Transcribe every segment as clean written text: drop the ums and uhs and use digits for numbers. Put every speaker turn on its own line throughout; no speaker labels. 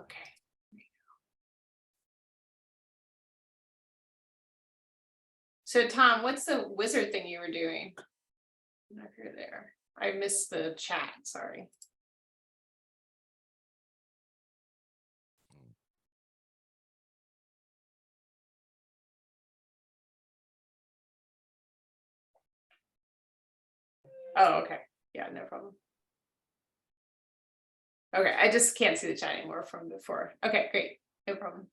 Okay. So Tom, what's the wizard thing you were doing? I don't know if you're there. I missed the chat, sorry. Oh, okay. Yeah, no problem. Okay, I just can't see the chat anymore from before. Okay, great. No problem.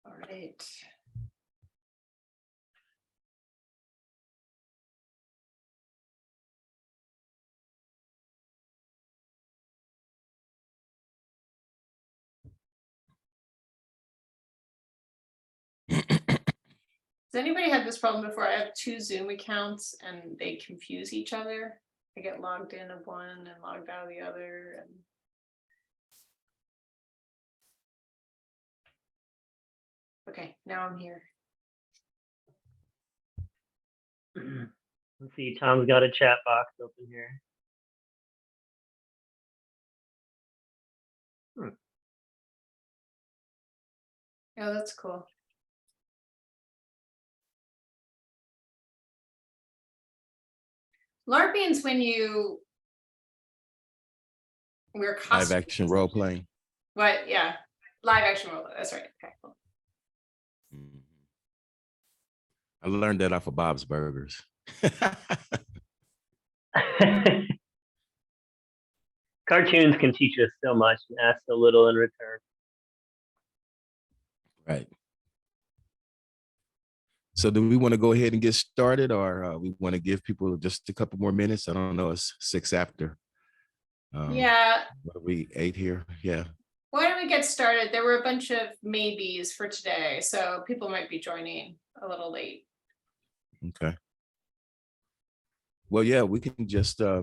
All right. Does anybody have this problem before? I have 2 Zoom accounts and they confuse each other. I get logged in of one and logged out of the other. And okay, now I'm here.
Let's see, Tom's got a chat box open here.
Oh, that's cool. LARPing's when we're
Live action role playing.
What? Yeah, live action role. That's right. Okay, cool.
I learned that off of Bob's Burgers.
Cartoons can teach us so much and ask so little in return.
Right. So do we want to go ahead and get started, or we want to give people just a couple more minutes? I don't know. It's 6 after.
Yeah.
What are we, 8 here? Yeah.
Why don't we get started? There were a bunch of maybes for today, so people might be joining a little late.
Okay. Well, yeah, we can just, I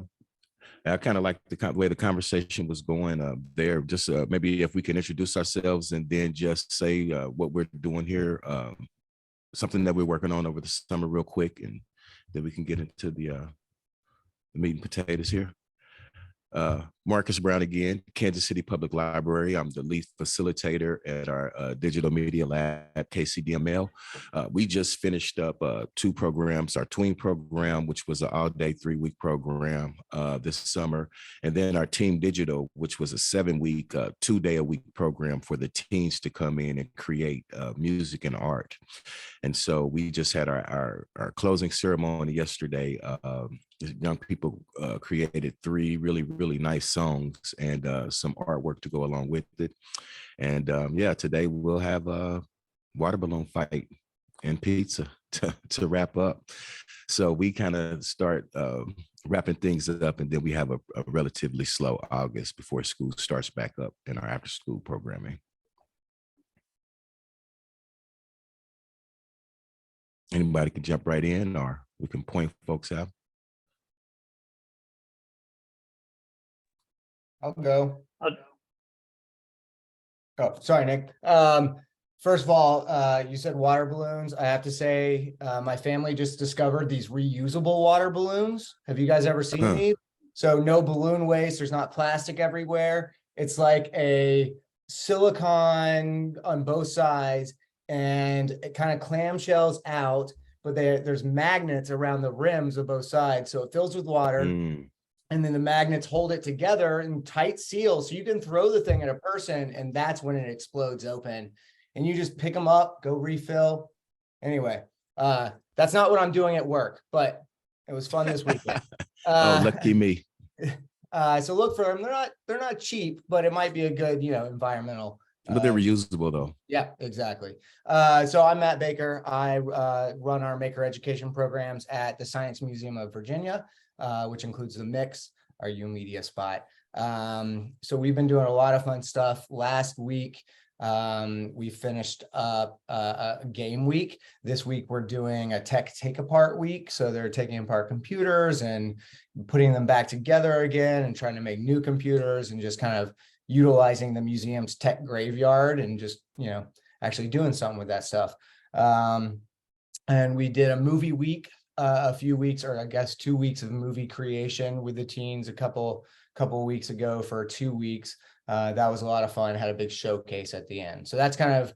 kind of like the way the conversation was going there. Just maybe if we can introduce ourselves and then just say what we're doing here, something that we're working on over the summer real quick, and then we can get into the meat and potatoes here. Marcus Brown again, Kansas City Public Library. I'm the lead facilitator at our digital media lab at KCDML. We just finished up 2 programs, our tween program, which was an all-day 3-week program this summer, and then our Team Digital, which was a 7-week, 2-day-a-week program for the teens to come in and create music and art. And so we just had our closing ceremony yesterday. Young people created 3 really nice songs and some artwork to go along with it. And yeah, today we'll have a water balloon fight and pizza to wrap up. So we kind of start wrapping things up, and then we have a relatively slow August before school starts back up in our after school programming. Anybody can jump right in, or we can point folks out.
I'll go.
Oh,
Oh, sorry, Nick. First of all, you said water balloons. I have to say, my family just discovered these reusable water balloons. Have you guys ever seen these? So no balloon waste. There's not plastic everywhere. It's like a silicone on both sides, and it kind of clamshells out, but there's magnets around the rims of both sides. So it fills with water. And then the magnets hold it together in tight seals. So you can throw the thing at a person, and that's when it explodes open. And you just pick them up, go refill. Anyway, that's not what I'm doing at work, but it was fun this weekend.
Oh, lucky me.
So look for them. They're not cheap, but it might be a good, environmental.
But they're reusable though.
Yeah, exactly. So I'm Matt Baker. I run our maker education programs at the Science Museum of Virginia, which includes the Mix, our U Media spot. So we've been doing a lot of fun stuff. Last week, we finished up a game week. This week, we're doing a tech take apart week. So they're taking apart computers and putting them back together again and trying to make new computers and just kind of utilizing the museum's tech graveyard and just, actually doing something with that stuff. And we did a movie week a few weeks, or I guess 2 weeks of movie creation with the teens a couple weeks ago for 2 weeks. That was a lot of fun. Had a big showcase at the end. So that's kind of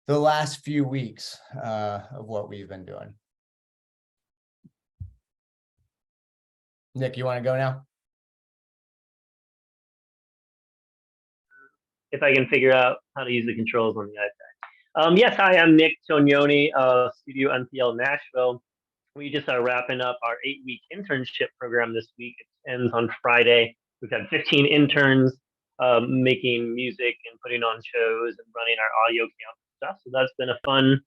the last few weeks of what we've been doing. Nick, you want to go now?
If I can figure out how to use the controls on the iPad. Yes, hi, I'm Nick Tonioni, Studio NPL Nashville. We just are wrapping up our 8-week internship program this week. It ends on Friday. We've had 15 interns making music and putting on shows and running our audio camp stuff. So that's been a fun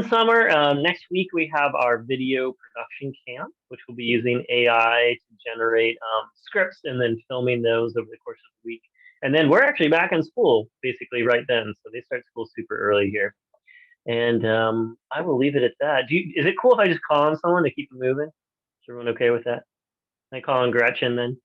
summer. Next week we have our video production camp, which will be using AI to generate scripts and then filming those over the course of the week. And then we're actually back in school basically right then. So they start school super early here. And I will leave it at that. Is it cool if I just call on someone to keep it moving? Is everyone okay with that? Can I call on Gretchen then?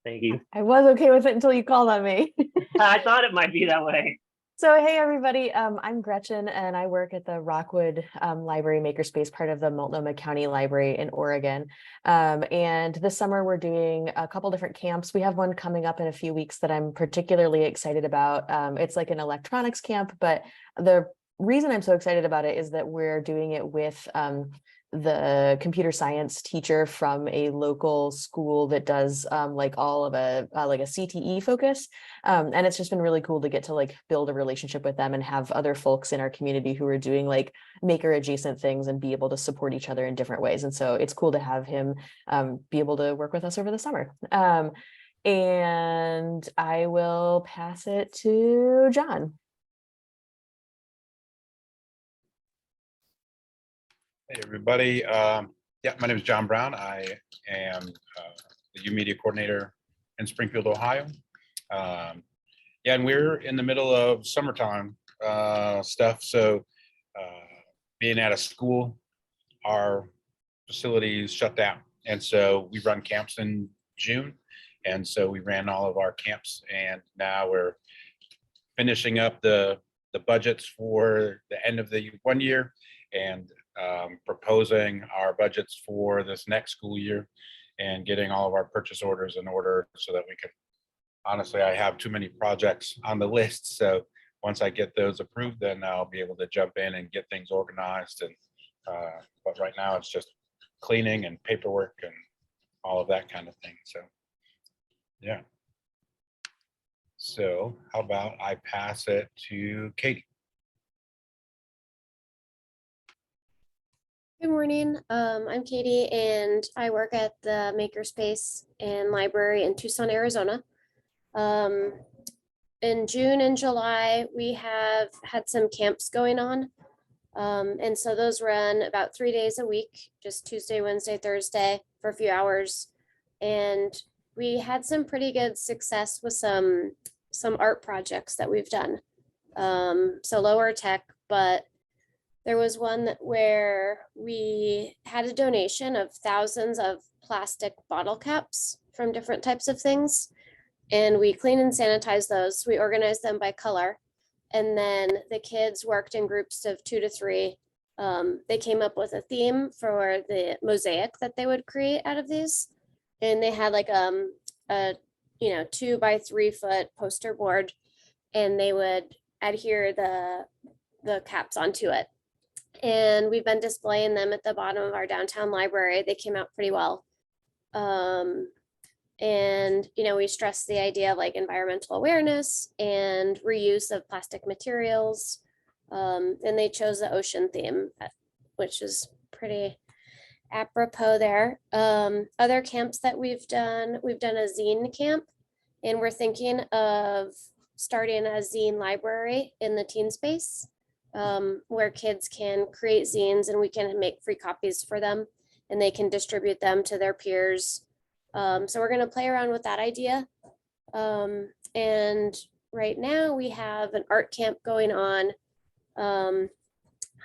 Thank you.
I was okay with it until you called on me.
I thought it might be that way.
So, hey, everybody, I'm Gretchen, and I work at the Rockwood Library Makerspace, part of the Multnomah County Library in Oregon. And this summer, we're doing a couple different camps. We have one coming up in a few weeks that I'm particularly excited about. It's like an electronics camp, but the reason I'm so excited about it is that we're doing it with the computer science teacher from a local school that does like all of like a CTE focus. And it's just been really cool to get to like build a relationship with them and have other folks in our community who are doing like maker adjacent things and be able to support each other in different ways. And so it's cool to have him be able to work with us over the summer. And I will pass it to John.
Hey, everybody. Yeah, my name is John Brown. I am the U Media Coordinator in Springfield, Ohio. Yeah, and we're in the middle of summertime stuff. So being at a school, our facilities shut down. And so we run camps in June. And so we ran all of our camps, and now we're finishing up the budgets for the end of the 1 year and proposing our budgets for this next school year and getting all of our purchase orders in order so that we can, honestly, I have too many projects on the list. So once I get those approved, then I'll be able to jump in and get things organized. And but right now it's just cleaning and paperwork and all of that kind of thing. So yeah. So how about I pass it to Katie?
Good morning. I'm Katie, and I work at the Makerspace and Library in Tucson, Arizona. In June and July, we have had some camps going on. And so those run about 3 days a week, just Tuesday, Wednesday, Thursday for a few hours. And we had some pretty good success with some art projects that we've done. So lower tech, but there was one where we had a donation of thousands of plastic bottle caps from different types of things. And we clean and sanitize those. We organized them by color. And then the kids worked in groups of 2 to 3. They came up with a theme for the mosaic that they would create out of these. And they had like a 2 by 3 foot poster board, and they would adhere the caps onto it. And we've been displaying them at the bottom of our downtown library. They came out pretty well. And, we stress the idea of like environmental awareness and reuse of plastic materials. And they chose the ocean theme, which is pretty apropos there. Other camps that we've done a zine camp, and we're thinking of starting a zine library in the teen space, where kids can create zines and we can make free copies for them and they can distribute them to their peers. So we're going to play around with that idea. And right now we have an art camp going on,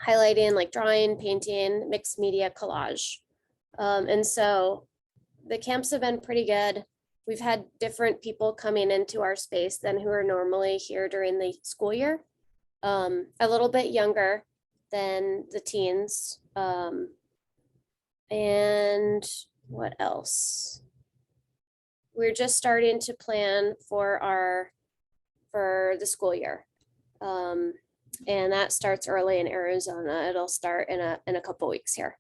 highlighting like drawing, painting, mixed media, collage. And so the camps have been pretty good. We've had different people coming into our space than who are normally here during the school year. A little bit younger than the teens, And what else? We're just starting to plan for the school year. And that starts early in Arizona. It'll start in a couple weeks here.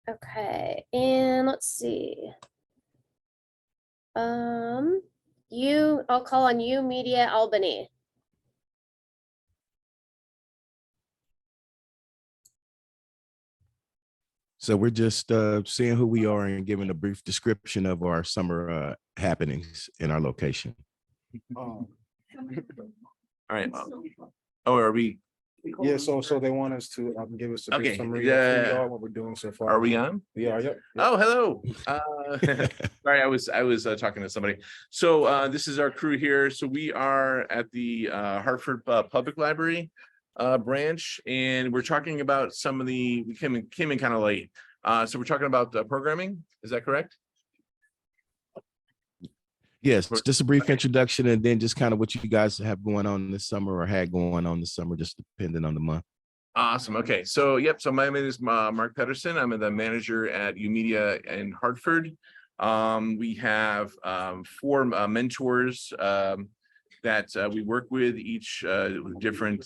Okay, and let's see. I'll call on you, Media Albany.
So we're just seeing who we are and giving a brief description of our summer happenings in our location.
All right. Oh, are we?
Yeah, so they want us to give us a brief
Okay,
summary of who we are, what we're doing so far.
Are we on?
We are, yep.
Oh, hello. Sorry, I was talking to somebody. So this is our crew here. So we are at the Hartford Public Library branch, and we're talking about some of the, we came in kind of late. So we're talking about the programming. Is that correct?
Yes, just a brief introduction and then just kind of what you guys have going on this summer or had going on this summer, just depending on the month.
Awesome. Okay. So, yep. So my name is Mark Pedersen. I'm the manager at UMedia in Hartford. We have 4 mentors that we work with, each different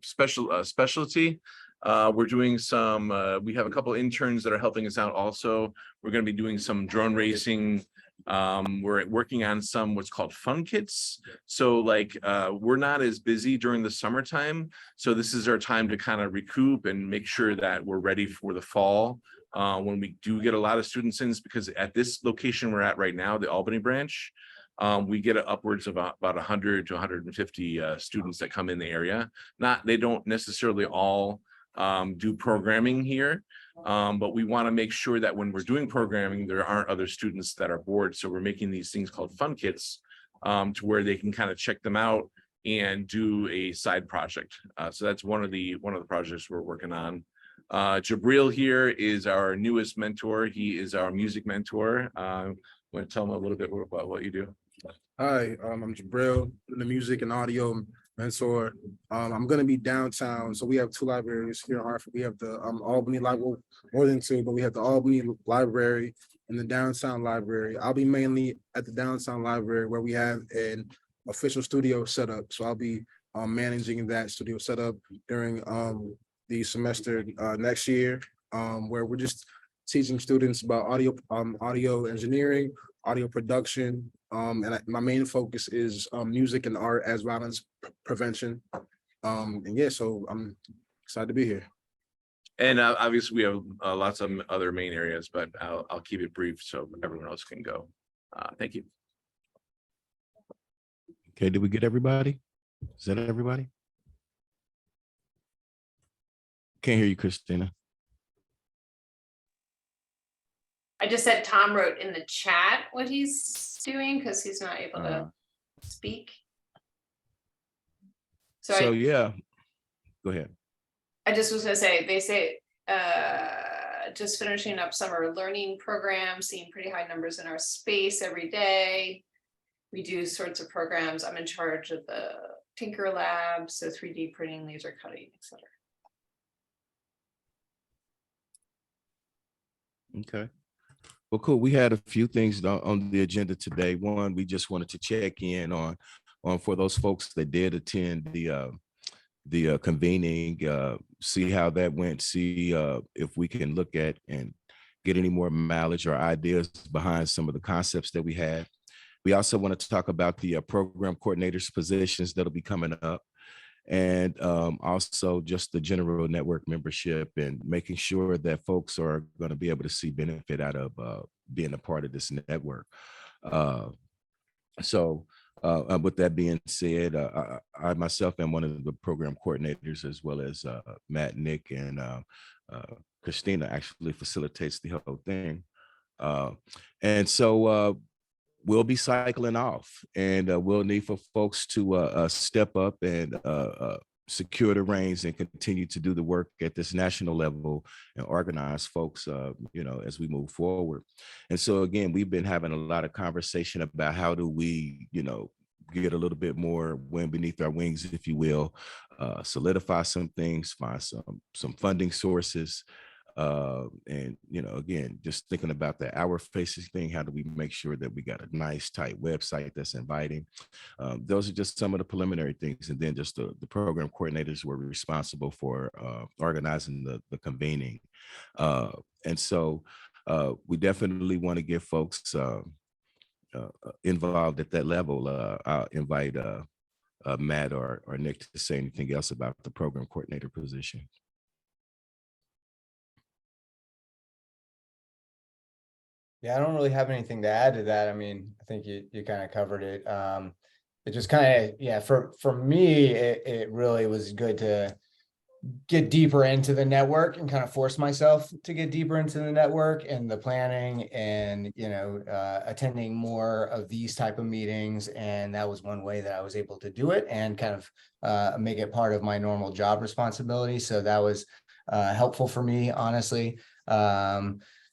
specialty. We're doing some, we have a couple interns that are helping us out also. We're going to be doing some drone racing. We're working on some what's called fun kits. So like we're not as busy during the summertime. So this is our time to kind of recoup and make sure that we're ready for the fall. When we do get a lot of students in, because at this location we're at right now, the Albany branch, we get upwards of about 100 to 150 students that come in the area. They don't necessarily all do programming here, but we want to make sure that when we're doing programming, there aren't other students that are bored. So we're making these things called fun kits to where they can kind of check them out and do a side project. So that's one of the projects we're working on. Jabril here is our newest mentor. He is our music mentor. Want to tell him a little bit about what you do?
Hi, I'm Jabril, the music and audio mentor. I'm gonna be downtown. So we have 2 libraries here in Hartford. We have the Albany Library, more than 2, but we have the Albany Library and the downtown library. I'll be mainly at the downtown library where we have an official studio set up. So I'll be managing that studio setup during the semester next year, where we're just teaching students about audio engineering, audio production, and my main focus is music and art as violence prevention. And yeah, so I'm excited to be here.
And obviously we have lots of other main areas, but I'll keep it brief so everyone else can go. Thank you.
Okay, did we get everybody? Is that everybody? Can't hear you, Christina.
I just said Tom wrote in the chat what he's doing because he's not able to speak. So
Yeah, go ahead.
I just was gonna say, they say just finishing up summer learning program, seeing pretty high numbers in our space every day. We do sorts of programs. I'm in charge of the Tinker Lab, so 3D printing, laser cutting, etc.
Okay. Well, cool. We had a few things on the agenda today. One, we just wanted to check in on for those folks that did attend the convening, see how that went, see if we can look at and get any more mileage or ideas behind some of the concepts that we had. We also want to talk about the program coordinators positions that'll be coming up, and also just the general network membership and making sure that folks are going to be able to see benefit out of being a part of this network. With that being said, I myself am one of the program coordinators, as well as Matt, Nick, and Christina actually facilitates the whole thing. And so we'll be cycling off, and we'll need for folks to step up and secure the reins and continue to do the work at this national level and organize folks, as we move forward. And so again, we've been having a lot of conversation about how do we, get a little bit more wind beneath our wings, if you will, solidify some things, find some funding sources. And, you know, again, just thinking about the hour facing thing, how do we make sure that we got a nice, tight website that's inviting? Those are just some of the preliminary things. And then just the program coordinators were responsible for organizing the convening. And so we definitely want to get folks involved at that level. I'll invite Matt or Nick to say anything else about the program coordinator position.
Yeah, I don't really have anything to add to that. I mean, I think you kind of covered it. It just kind of, yeah, for me, it really was good to get deeper into the network and kind of force myself to get deeper into the network and the planning and, you know, attending more of these type of meetings. And that was one way that I was able to do it and kind of make it part of my normal job responsibility. So that was helpful for me, honestly.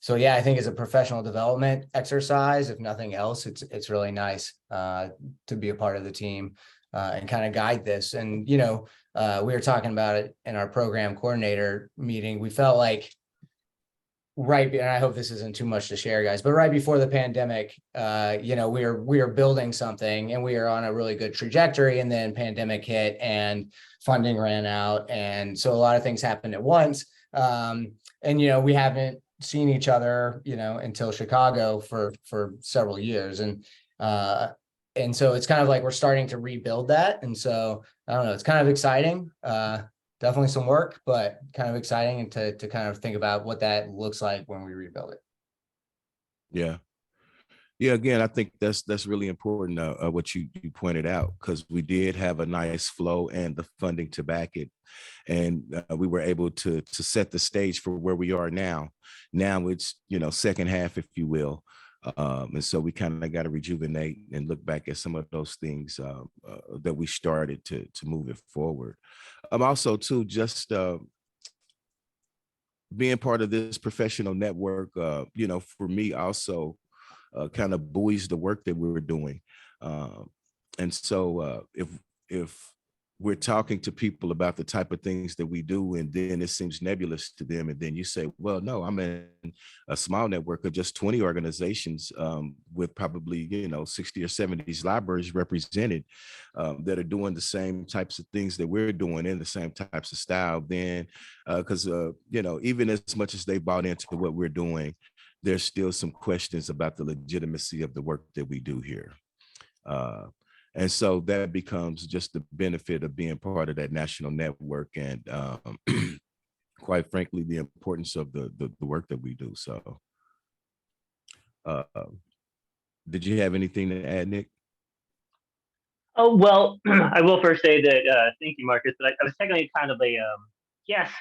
So yeah, I think as a professional development exercise, if nothing else, it's really nice to be a part of the team and kind of guide this. And, you know, we were talking about it in our program coordinator meeting. We felt like and I hope this isn't too much to share, guys, but right before the pandemic, you know, we were building something and we were on a really good trajectory, and then pandemic hit and funding ran out. And so a lot of things happened at once. And, you know, we haven't seen each other, you know, until Chicago for several years. And so it's kind of like we're starting to rebuild that. And so I don't know, it's kind of exciting. Definitely some work, but kind of exciting, and to kind of think about what that looks like when we rebuild it.
Yeah. Yeah, again, I think that's really important, what you pointed out, because we did have a nice flow and the funding to back it. And we were able to set the stage for where we are now. Now it's, you know, second half, if you will. And so we kind of got to rejuvenate and look back at some of those things that we started to move it forward. Also, too, just being part of this professional network, you know, for me also kind of buoys the work that we were doing. And so if we're talking to people about the type of things that we do, and then it seems nebulous to them, and then you say, well, no, I'm in a small network of just 20 organizations with probably, you know, 60 or 70 libraries represented that are doing the same types of things that we're doing in the same types of style, then because you know, even as much as they bought into what we're doing, there's still some questions about the legitimacy of the work that we do here. And so that becomes just the benefit of being part of that national network, and quite frankly, the importance of the work that we do. So did you have anything to add, Nick?
Oh, well, I will first say that, thank you, Marcus, but I was technically kind of a guest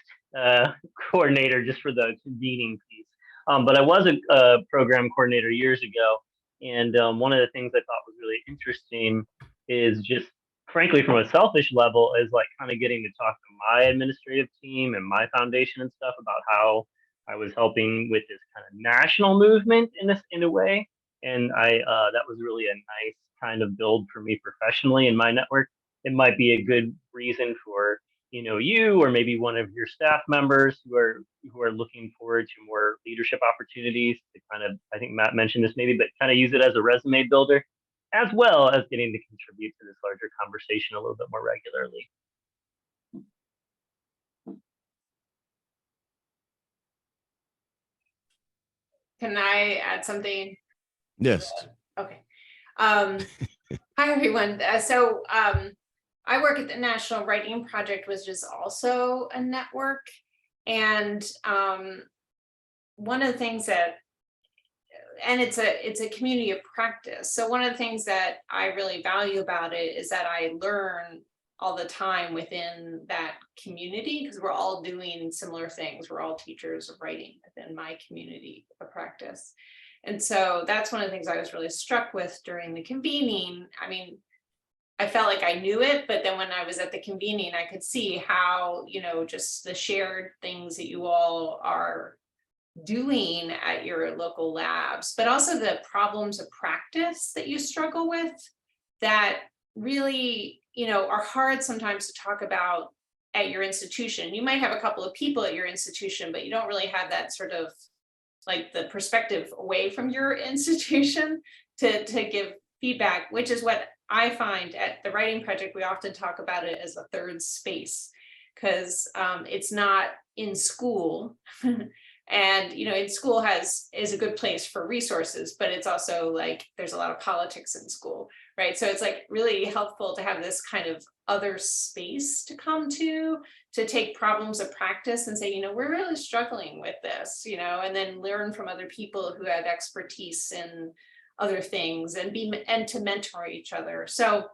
coordinator just for the convening piece. But I was a program coordinator years ago. And one of the things I thought was really interesting is just, frankly, from a selfish level, is like kind of getting to talk to my administrative team and my foundation and stuff about how I was helping with this kind of national movement in a way. And that was really a nice kind of build for me professionally in my network. It might be a good reason for, you know, you or maybe one of your staff members who are looking forward to more leadership opportunities to kind of, I think Matt mentioned this maybe, but kind of use it as a resume builder, as well as getting to contribute to this larger conversation a little bit more regularly.
Can I add something?
Yes.
Okay. Hi, everyone. I work at the National Writing Project, which is also a network. And one of the things that, and it's a community of practice. So one of the things that I really value about it is that I learn all the time within that community, because we're all doing similar things. We're all teachers of writing within my community of practice. And so that's one of the things I was really struck with during the convening. I mean, I felt like I knew it, but then when I was at the convening, I could see how, you know, just the shared things that you all are doing at your local labs, but also the problems of practice that you struggle with, that really, you know, are hard sometimes to talk about at your institution. You might have a couple of people at your institution, but you don't really have that sort of like the perspective away from your institution to give feedback, which is what I find at the writing project. We often talk about it as a third space because it's not in school. And you know, in school is a good place for resources, but it's also like there's a lot of politics in school, right? So it's like really helpful to have this kind of other space to come to take problems of practice and say, you know, we're really struggling with this, you know, and then learn from other people who have expertise in other things and to mentor each other. So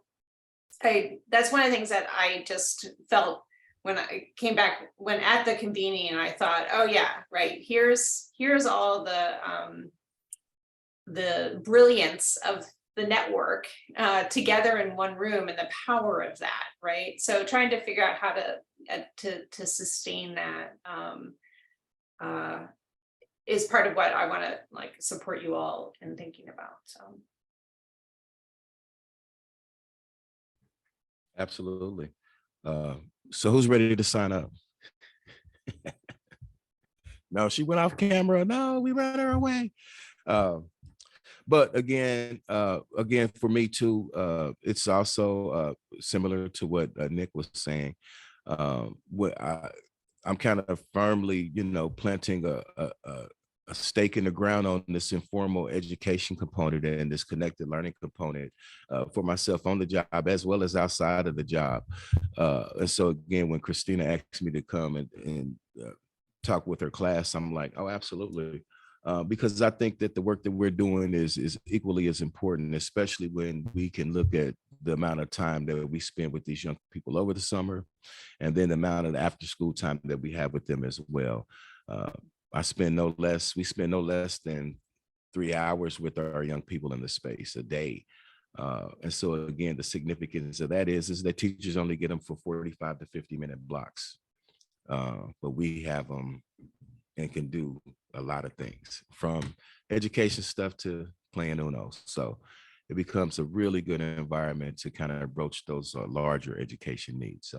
that's one of the things that I just felt when I came back, when at the convening, and I thought, oh yeah, right, here's all the brilliance of the network together in one room and the power of that, right? So trying to figure out how to sustain that is part of what I want to like support you all in thinking about. So
Absolutely. So who's ready to sign up? No, she went off camera. No, we ran her away. But again, for me too, it's also similar to what Nick was saying. What I'm kind of firmly, you know, planting a stake in the ground on this informal education component and this connected learning component for myself on the job as well as outside of the job. And so again, when Christina asked me to come and talk with her class, I'm like, oh, absolutely. Because I think that the work that we're doing is equally as important, especially when we can look at the amount of time that we spend with these young people over the summer, and then the amount of after school time that we have with them as well. We spend no less than 3 hours with our young people in the space a day. And so again, the significance of that is that teachers only get them for 45 to 50-minute blocks. But we have them and can do a lot of things from education stuff to playing Uno. So it becomes a really good environment to kind of broach those larger education needs.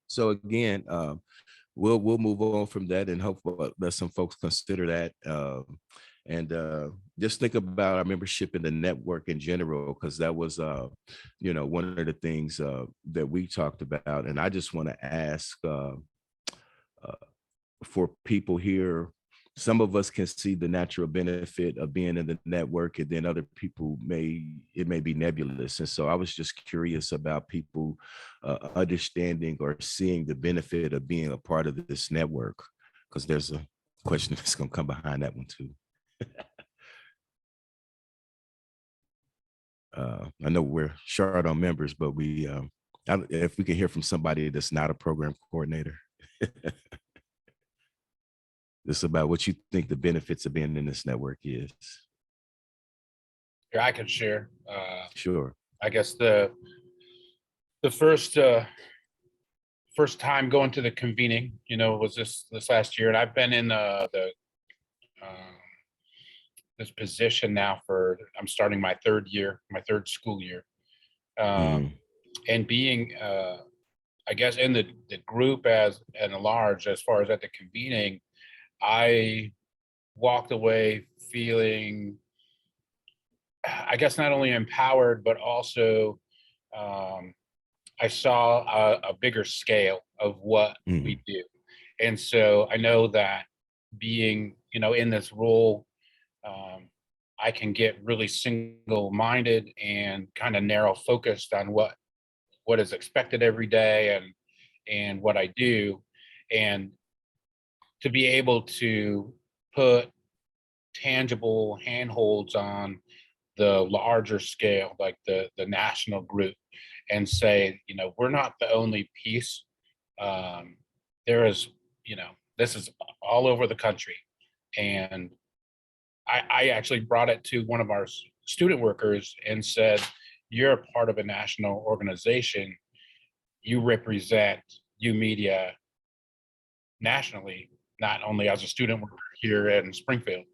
So again, we'll move on from that and hopefully let some folks consider that. And just think about our membership in the network in general, because that was, you know, one of the things that we talked about. And I just want to ask for people here, some of us can see the natural benefit of being in the network, and then other people it may be nebulous. And so I was just curious about people understanding or seeing the benefit of being a part of this network, because there's a question that's going to come behind that one too. I know we're short on members, but if we can hear from somebody that's not a program coordinator. This about what you think the benefits of being in this network is.
Here, I can share.
Sure.
I guess the first time going to the convening, you know, was this last year, and I've been in this position now I'm starting my third school year, and being I guess in the group as large, as far as at the convening, I walked away feeling, I guess, not only empowered, but also I saw a bigger scale of what we do. And so I know that being, you know, in this role, I can get really single-minded and kind of narrow focused on what is expected every day and what I do. And to be able to put tangible handholds on the larger scale, like the national group, and say, you know, we're not the only piece. There is, you know, this is all over the country. And I actually brought it to one of our student workers and said, you're a part of a national organization. You represent YOUmedia nationally, not only as a student worker here in Springfield.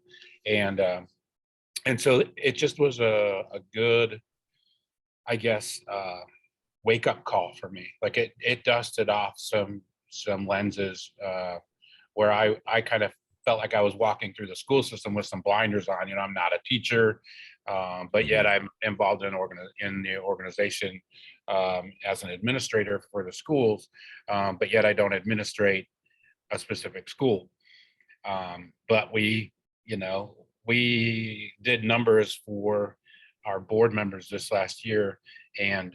And so it just was a good, I guess, wake up call for me. Like it dusted off some lenses where I kind of felt like I was walking through the school system with some blinders on. You know, I'm not a teacher, but yet I'm involved in the organization as an administrator for the schools, but yet I don't administrate a specific school. But we did numbers for our board members this last year, and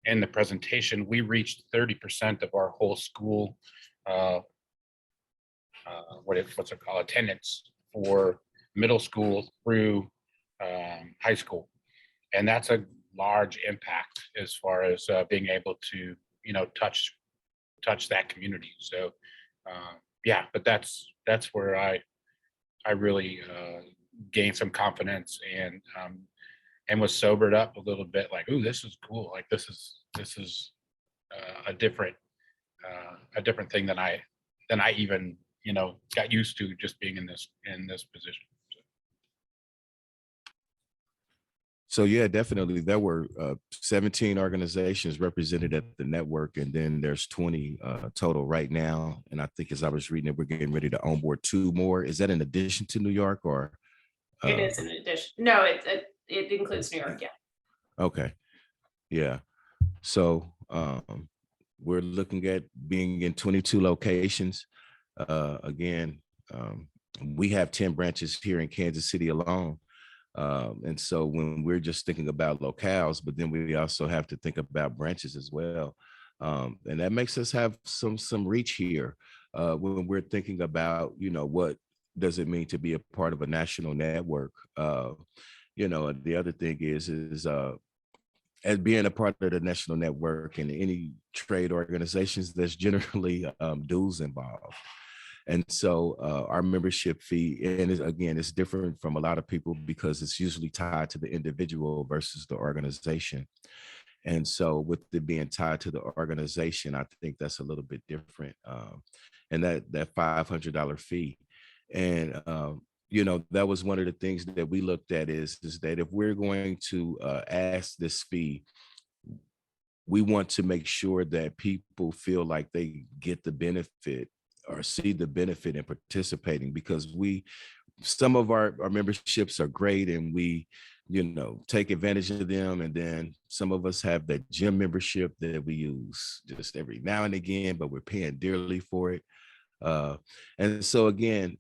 in the presentation, we reached 30% of our whole school, what's it called, attendance for middle school through high school. And that's a large impact as far as being able to, touch that community. So yeah, but that's where I really gained some confidence and was sobered up a little bit, like, ooh, this is cool. Like this is a different thing than I even, got used to just being in this position.
So yeah, definitely. There were 17 organizations represented at the network, and then there's 20 total right now. And I think as I was reading it, we're getting ready to onboard 2 more. Is that in addition to New York, or?
It is in addition. No, it includes New York. Yeah.
Okay. Yeah. So we're looking at being in 22 locations. Again, we have 10 branches here in Kansas City alone. And so when we're just thinking about locales, but then we also have to think about branches as well. And that makes us have some reach here when we're thinking about, what does it mean to be a part of a national network? The other thing is as being a part of the national network and any trade organizations, there's generally dues involved. And so our membership fee, and again, it's different from a lot of people because it's usually tied to the individual versus the organization. And so with it being tied to the organization, I think that's a little bit different. And that $500 fee. And, that was one of the things that we looked at is that if we're going to ask this fee, we want to make sure that people feel like they get the benefit or see the benefit in participating, because some of our memberships are great and we, take advantage of them. And then some of us have that gym membership that we use just every now and again, but we're paying dearly for it. And so again,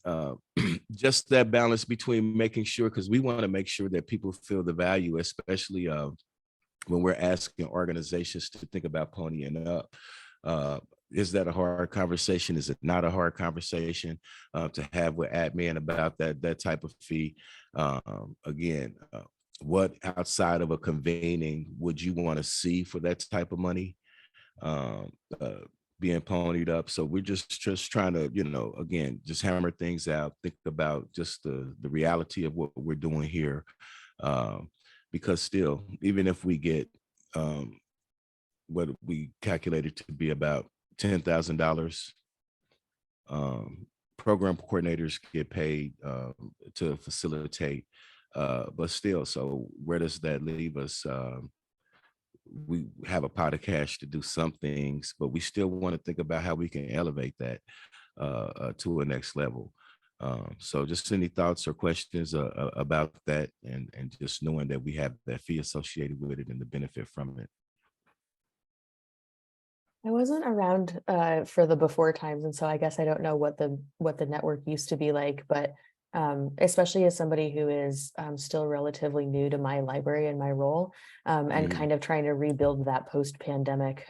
just that balance between making sure, because we want to make sure that people feel the value, especially when we're asking organizations to think about ponying up. Is that a hard conversation? Is it not a hard conversation to have with admin about that type of fee? Again, what outside of a convening would you want to see for that type of money being ponied up? So we're just trying to, again, just hammer things out, think about just the reality of what we're doing here. Because still, even if we get what we calculated to be about $10,000, program coordinators get paid to facilitate, but still, so where does that leave us? We have a pot of cash to do some things, but we still want to think about how we can elevate that to a next level. So just any thoughts or questions about that, and just knowing that we have that fee associated with it and the benefit from it.
I wasn't around for the before times, and so I guess I don't know what the network used to be like, but especially as somebody who is still relatively new to my library and my role, and kind of trying to rebuild that post-pandemic,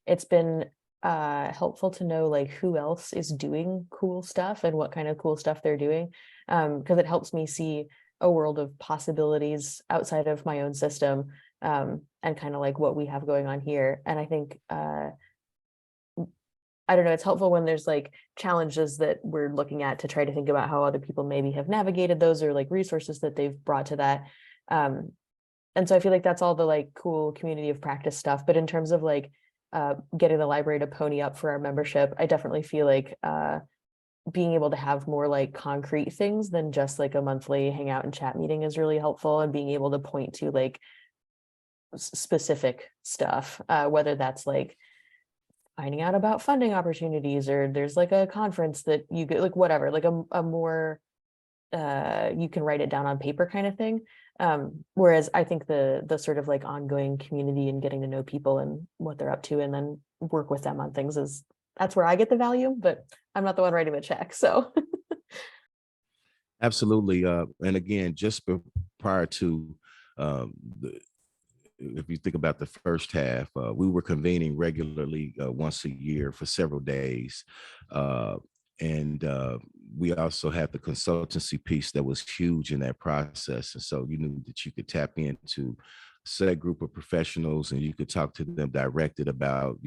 it's been helpful to know like who else is doing cool stuff and what kind of cool stuff they're doing, because it helps me see a world of possibilities outside of my own system, and kind of like what we have going on here. And I think I don't know, it's helpful when there's like challenges that we're looking at to try to think about how other people maybe have navigated those, or like resources that they've brought to that. And so I feel like that's all the like cool community of practice stuff. But in terms of like getting the library to pony up for our membership, I definitely feel like being able to have more like concrete things than just like a monthly hangout and chat meeting is really helpful, and being able to point to like specific stuff, whether that's like finding out about funding opportunities, or there's like a conference that you get, like whatever, like a more you can write it down on paper kind of thing. Whereas I think the sort of like ongoing community and getting to know people and what they're up to, and then work with them on things, that's where I get the value, but I'm not the one writing the check. So
Absolutely. And again, just prior to if you think about the first half, we were convening regularly once a year for several days. And we also had the consultancy piece that was huge in that process. And so you knew that you could tap into a set group of professionals and you could talk to them directed about,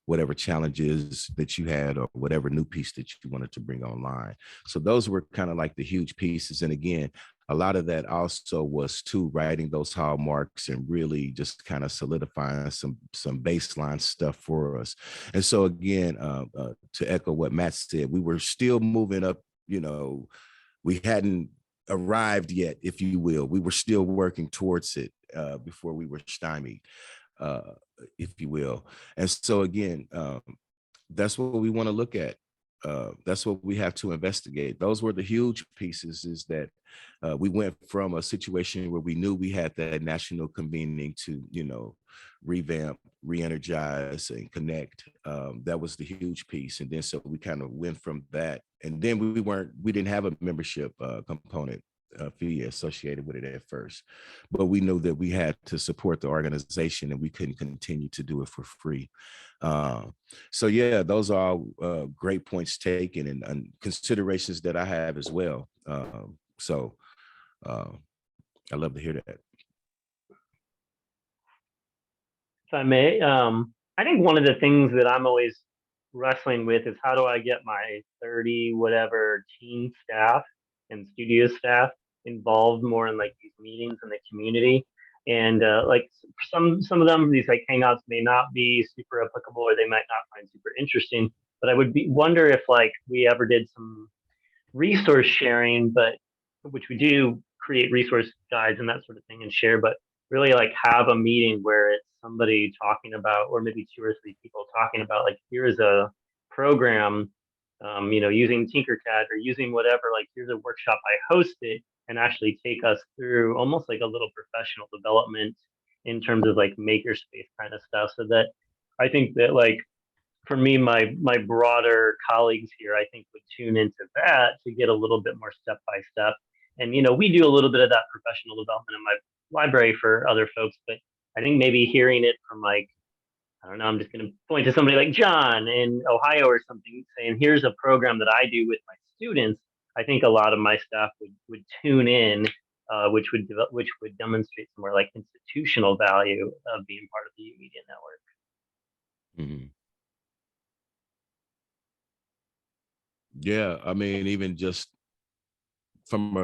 whatever challenges that you had or whatever new piece that you wanted to bring online. So those were kind of like the huge pieces. And again, a lot of that also was too writing those hallmarks and really just kind of solidifying some baseline stuff for us. And so again, to echo what Matt said, we were still moving up, we hadn't arrived yet, if you will. We were still working towards it before we were stymied, if you will. And so again, that's what we want to look at. That's what we have to investigate. Those were the huge pieces, is that we went from a situation where we knew we had that national convening to, revamp, re-energize, and connect. That was the huge piece. And then so we kind of went from that. And then we didn't have a membership component fee associated with it at first, but we knew that we had to support the organization and we couldn't continue to do it for free. So yeah, those are all great points taken and considerations that I have as well. So I love to hear that.
If I may, I think one of the things that I'm always wrestling with is how do I get my 30 whatever team staff and studio staff involved more in like these meetings in the community. And like some of them, these like hangouts may not be super applicable, or they might not find super interesting. But I would wonder if like we ever did some resource sharing, but which we do create resource guides and that sort of thing and share, but really like have a meeting where it's somebody talking about, or maybe 2 or 3 people talking about, like, here's a program, using Tinkercad or using whatever, like here's a workshop, I host it, and actually take us through almost like a little professional development in terms of like makerspace kind of stuff. So that I think that like, for me, my broader colleagues here, I think would tune into that to get a little bit more step by step. And, we do a little bit of that professional development in my library for other folks, but I think maybe hearing it from like, I don't know, I'm just going to point to somebody like John in Ohio or something, saying, here's a program that I do with my students. I think a lot of my staff would tune in, which would demonstrate some more like institutional value of being part of the U Media Network.
Mm-hmm. Yeah, I mean, even just from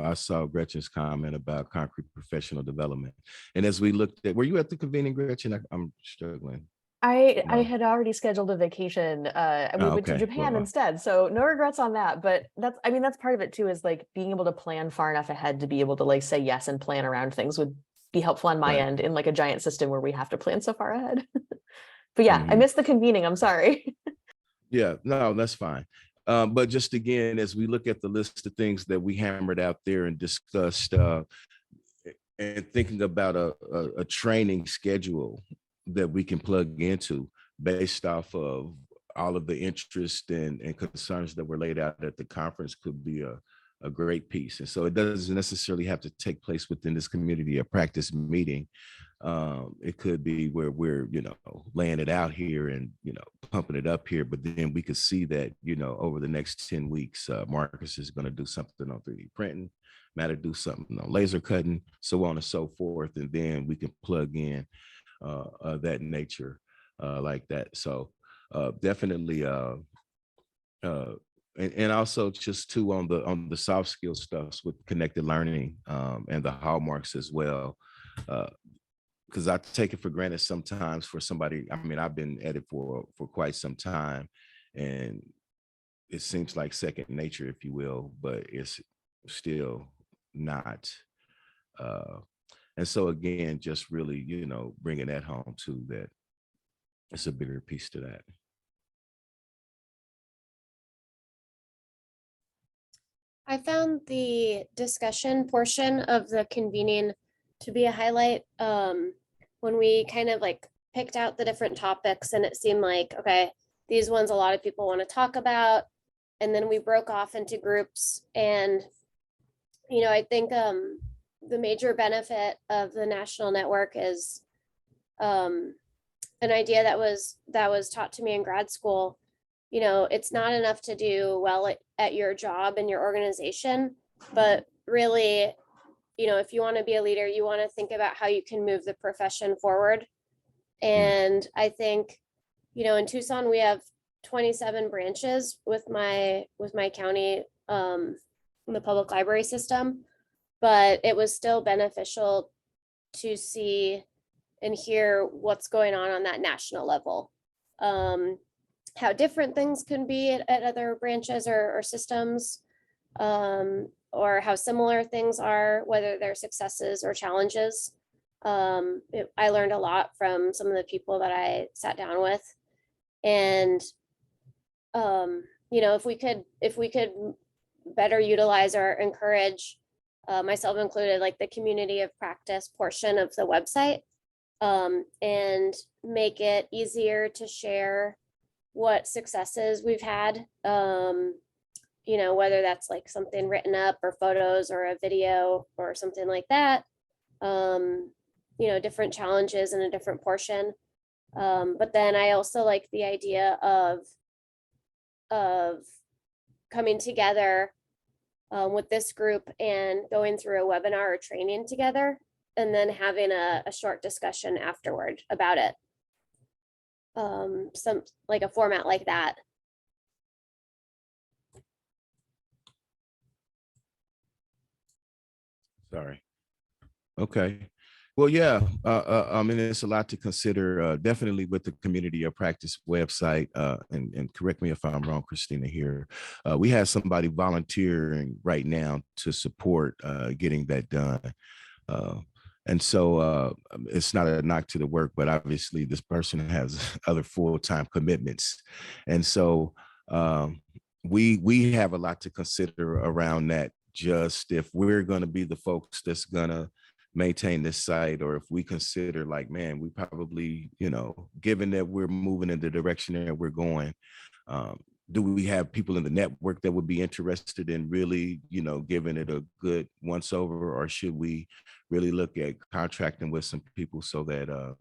I saw Gretchen's comment about concrete professional development, and as we looked at, were you at the convening, Gretchen? I'm struggling.
I
No.
had already scheduled a vacation. We went to
Okay.
Japan
Well,
instead, so no regrets on that. But that's part of it too, is like being able to plan far enough ahead to be able to like say yes and plan around things would be helpful on my
Right.
end in like a giant system where we have to plan so far ahead. But yeah, I
Mhm.
missed the convening. I'm sorry.
Yeah, no, that's fine. But just again, as we look at the list of things that we hammered out there and discussed, and thinking about a training schedule that we can plug into based off of all of the interest and concerns that were laid out at the conference could be a great piece. And so it doesn't necessarily have to take place within this community, a practice meeting. It could be where we're, laying it out here and, pumping it up here, but then we could see that, over the next 10 weeks, Marcus is going to do something on 3D printing, Matt will do something on laser cutting, so on and so forth. And then we can plug in that nature like that. So definitely, and also just too on the soft skill stuffs with connected learning and the hallmarks as well. Because I take it for granted sometimes for somebody. I mean, I've been at it for quite some time, and it seems like second nature, if you will, but it's still not. And so again, just really, bringing that home too, that it's a bigger piece to that.
I found the discussion portion of the convening to be a highlight. When we kind of like picked out the different topics, and it seemed like, okay, these ones a lot of people want to talk about. And then we broke off into groups, and I think the major benefit of the national network is an idea that was taught to me in grad school. It's not enough to do well at your job and your organization, but really, if you want to be a leader, you want to think about how you can move the profession forward. And I think, in Tucson, we have 27 branches with my county, in the public library system, but it was still beneficial to see and hear what's going on that national level. How different things can be at other branches or systems, or how similar things are, whether they're successes or challenges. I learned a lot from some of the people that I sat down with. And if we could better utilize or encourage, myself included, like the community of practice portion of the website, and make it easier to share what successes we've had, whether that's like something written up or photos or a video or something like that, different challenges in a different portion. But then I also like the idea of coming together with this group and going through a webinar or training together, and then having a short discussion afterward about it. Some like a format like that.
Sorry. Okay. Well, yeah, I mean, it's a lot to consider, definitely with the Community of Practice website, and correct me if I'm wrong, Christina, here. We have somebody volunteering right now to support getting that done. And so it's not a knock to the work, but obviously this person has other full-time commitments. And so we have a lot to consider around that. Just if we're going to be the folks that's going to maintain this site, or if we consider like, man, we probably, given that we're moving in the direction that we're going, do we have people in the network that would be interested in really, giving it a good once over, or should we really look at contracting with some people so that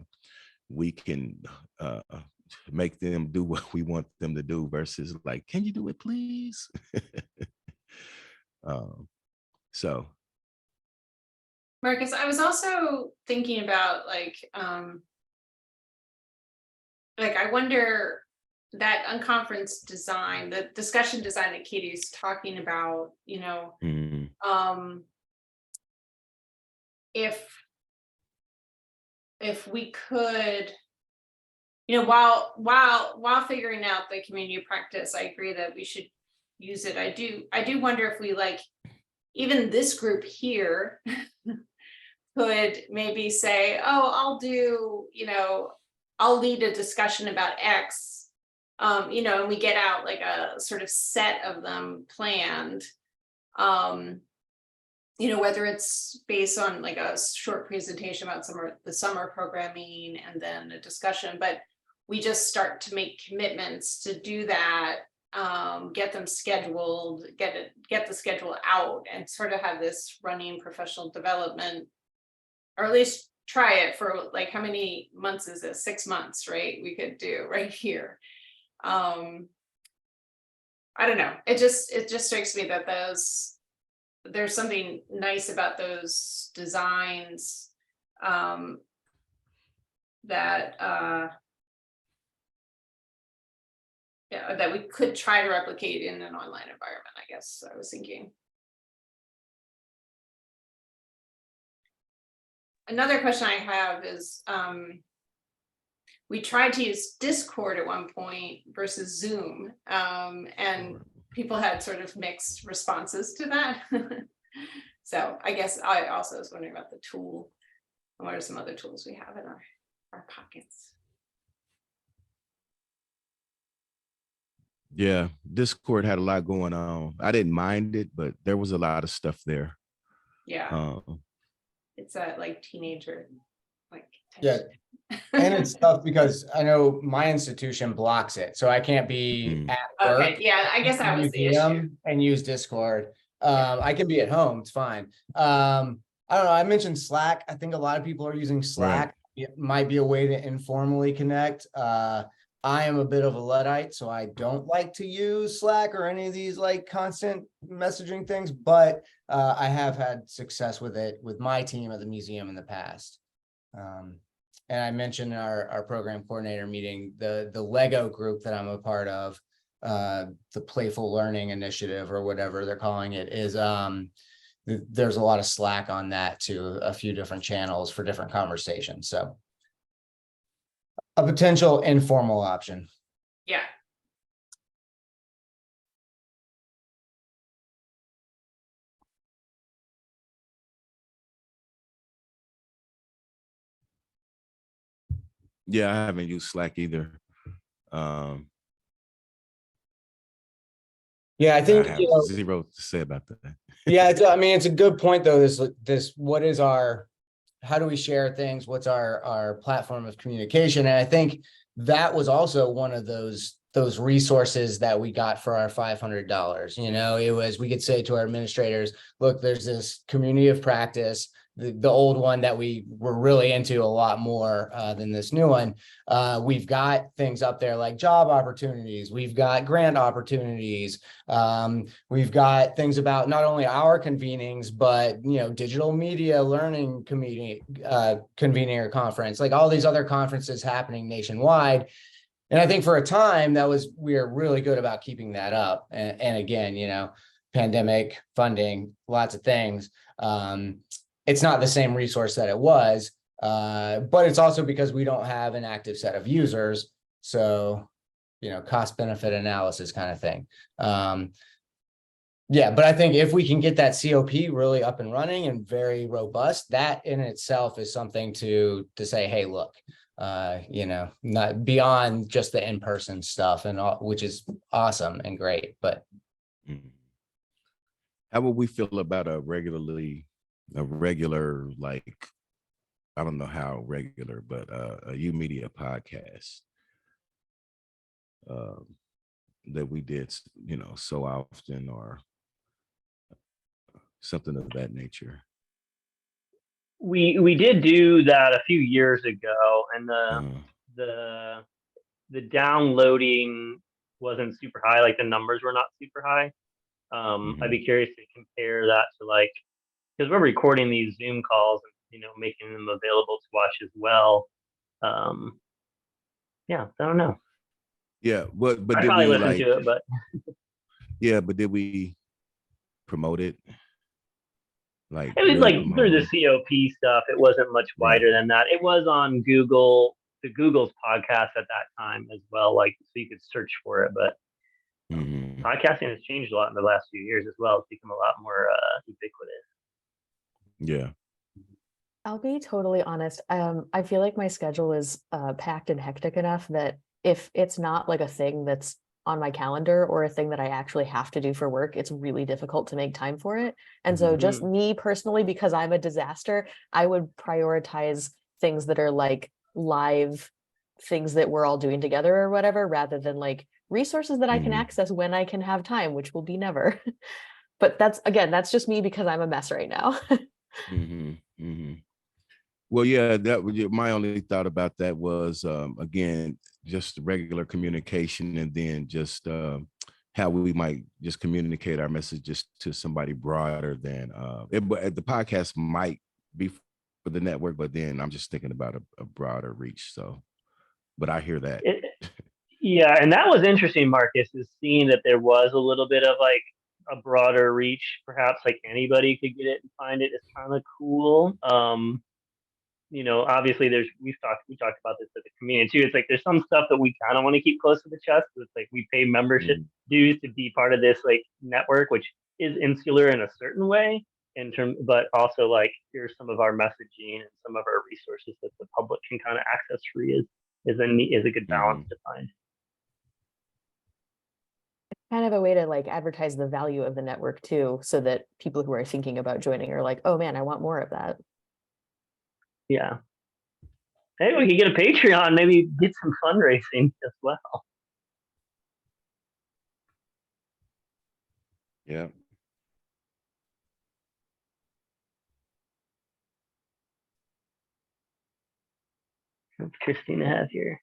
we can make them do what we want them to do versus like, can you do it, please? So.
Marcus, I was also thinking about I wonder that unconference design, the discussion design that Katie's talking about, if we could, while figuring out the community of practice, I agree that we should use it. I do wonder if we even this group here could maybe say, oh, I'll lead a discussion about X, and we get out like a sort of set of them planned, whether it's based on like a short presentation about the summer programming and then a discussion, but we just start to make commitments to do that, get them scheduled, get the schedule out, and sort of have this running professional development, or at least try it for like, how many months is it? 6 months, right? We could do right here. I don't know. It just strikes me that there's something nice about those designs, that that we could try to replicate in an online environment, I guess I was thinking. Another question I have is, we tried to use Discord at one point versus Zoom, and people had sort of mixed responses to that. So I guess I also was wondering about the tool. And what are some other tools we have in our pockets?
Yeah, Discord had a lot going on. I didn't mind it, but there was a lot of stuff there.
Yeah,
Um,
it's that like teenager, like.
Yeah. And it's tough because I know my institution blocks it, so I can't be
Mm.
at
Okay,
work
yeah, I guess that was the issue.
museum and use Discord.
Yeah.
I can be at home, it's fine. I don't know, I mentioned Slack. I think a lot of people are using Slack. It might be a way to informally connect. I am a bit of a Luddite, so I don't like to use Slack or any of these like constant messaging things, but I have had success with it with my team at the museum in the past. And I mentioned in our program coordinator meeting, the Lego group that I'm a part of, the Playful Learning Initiative or whatever they're calling it, is there's a lot of Slack on that to a few different channels for different conversations. So a potential informal option.
Yeah.
Yeah, I haven't used Slack either.
Yeah, I
I
think,
have
you know,
zero to say about that.
yeah, I mean, it's a good point though, this, what is our, how do we share things? What's our platform of communication? And I think that was also one of those resources that we got for our $500. You know, it was, we could say to our administrators, look, there's this community of practice, the old one that we were really into a lot more than this new one. We've got things up there like job opportunities. We've got grant opportunities. We've got things about not only our convenings, but, you know, digital media learning community, convening or conference, like all these other conferences happening nationwide. And I think for a time we are really good about keeping that up. And again, you know, pandemic, funding, lots of things. It's not the same resource that it was, but it's also because we don't have an active set of users. So, you know, cost benefit analysis kind of thing. Yeah, but I think if we can get that COP really up and running and very robust, that in itself is something to say, hey, look, you know, not beyond just the in-person stuff and all, which is awesome and great, but.
How would we feel about a regular, like, I don't know how regular, but a U-Media podcast that we did, you know, so often or something of that nature?
We did do that a few years ago, and the downloading wasn't super high, like the numbers were not super high. I'd be curious to compare that to, like, because we're recording these Zoom calls and, you know, making them available to watch as well. Yeah, I don't know.
Yeah, but
I
did
probably
we
listen
like?
to it, but
Yeah, but did we promote it? Like
it was
really
like
promote
through the
it?
COP stuff. It wasn't much
Right.
wider than that. It was on Google's podcast at that time as well, like, so you could search for it. But podcasting has changed a lot in the last few years as well. It's become a lot more ubiquitous.
Yeah.
I'll be totally honest. I feel like my schedule is packed and hectic enough that if it's not like a thing that's on my calendar or a thing that I actually have to do for work, it's really difficult to make time for it. And so just me personally, because I'm a disaster, I would prioritize things that are like live things that we're all doing together or whatever, rather than like resources that I can access when I can have time, which will be never. But that's just me because I'm a mess right now.
Well, yeah, that was my only thought about that was, again, just regular communication, and then just how we might just communicate our messages to somebody broader than the podcast might be for the network, but then I'm just thinking about a broader reach. So, but I hear that.
Yeah, and that was interesting, Marcus, is seeing that there was a little bit of like a broader reach, perhaps like anybody could get it and find it is kind of cool. You know, obviously we talked about this at the community too. It's like there's some stuff that we kind of want to keep close to the chest. It's like we pay membership dues to be part of this like network, which is insular in a certain way. but also like here's some of our messaging and some of our resources that the public can kind of access free is a good balance to find.
Kind of a way to like advertise the value of the network too, so that people who are thinking about joining are like, oh man, I want more of that.
Yeah. Hey, we could get a Patreon, maybe get some fundraising as well.
Yeah.
What's Christina have here?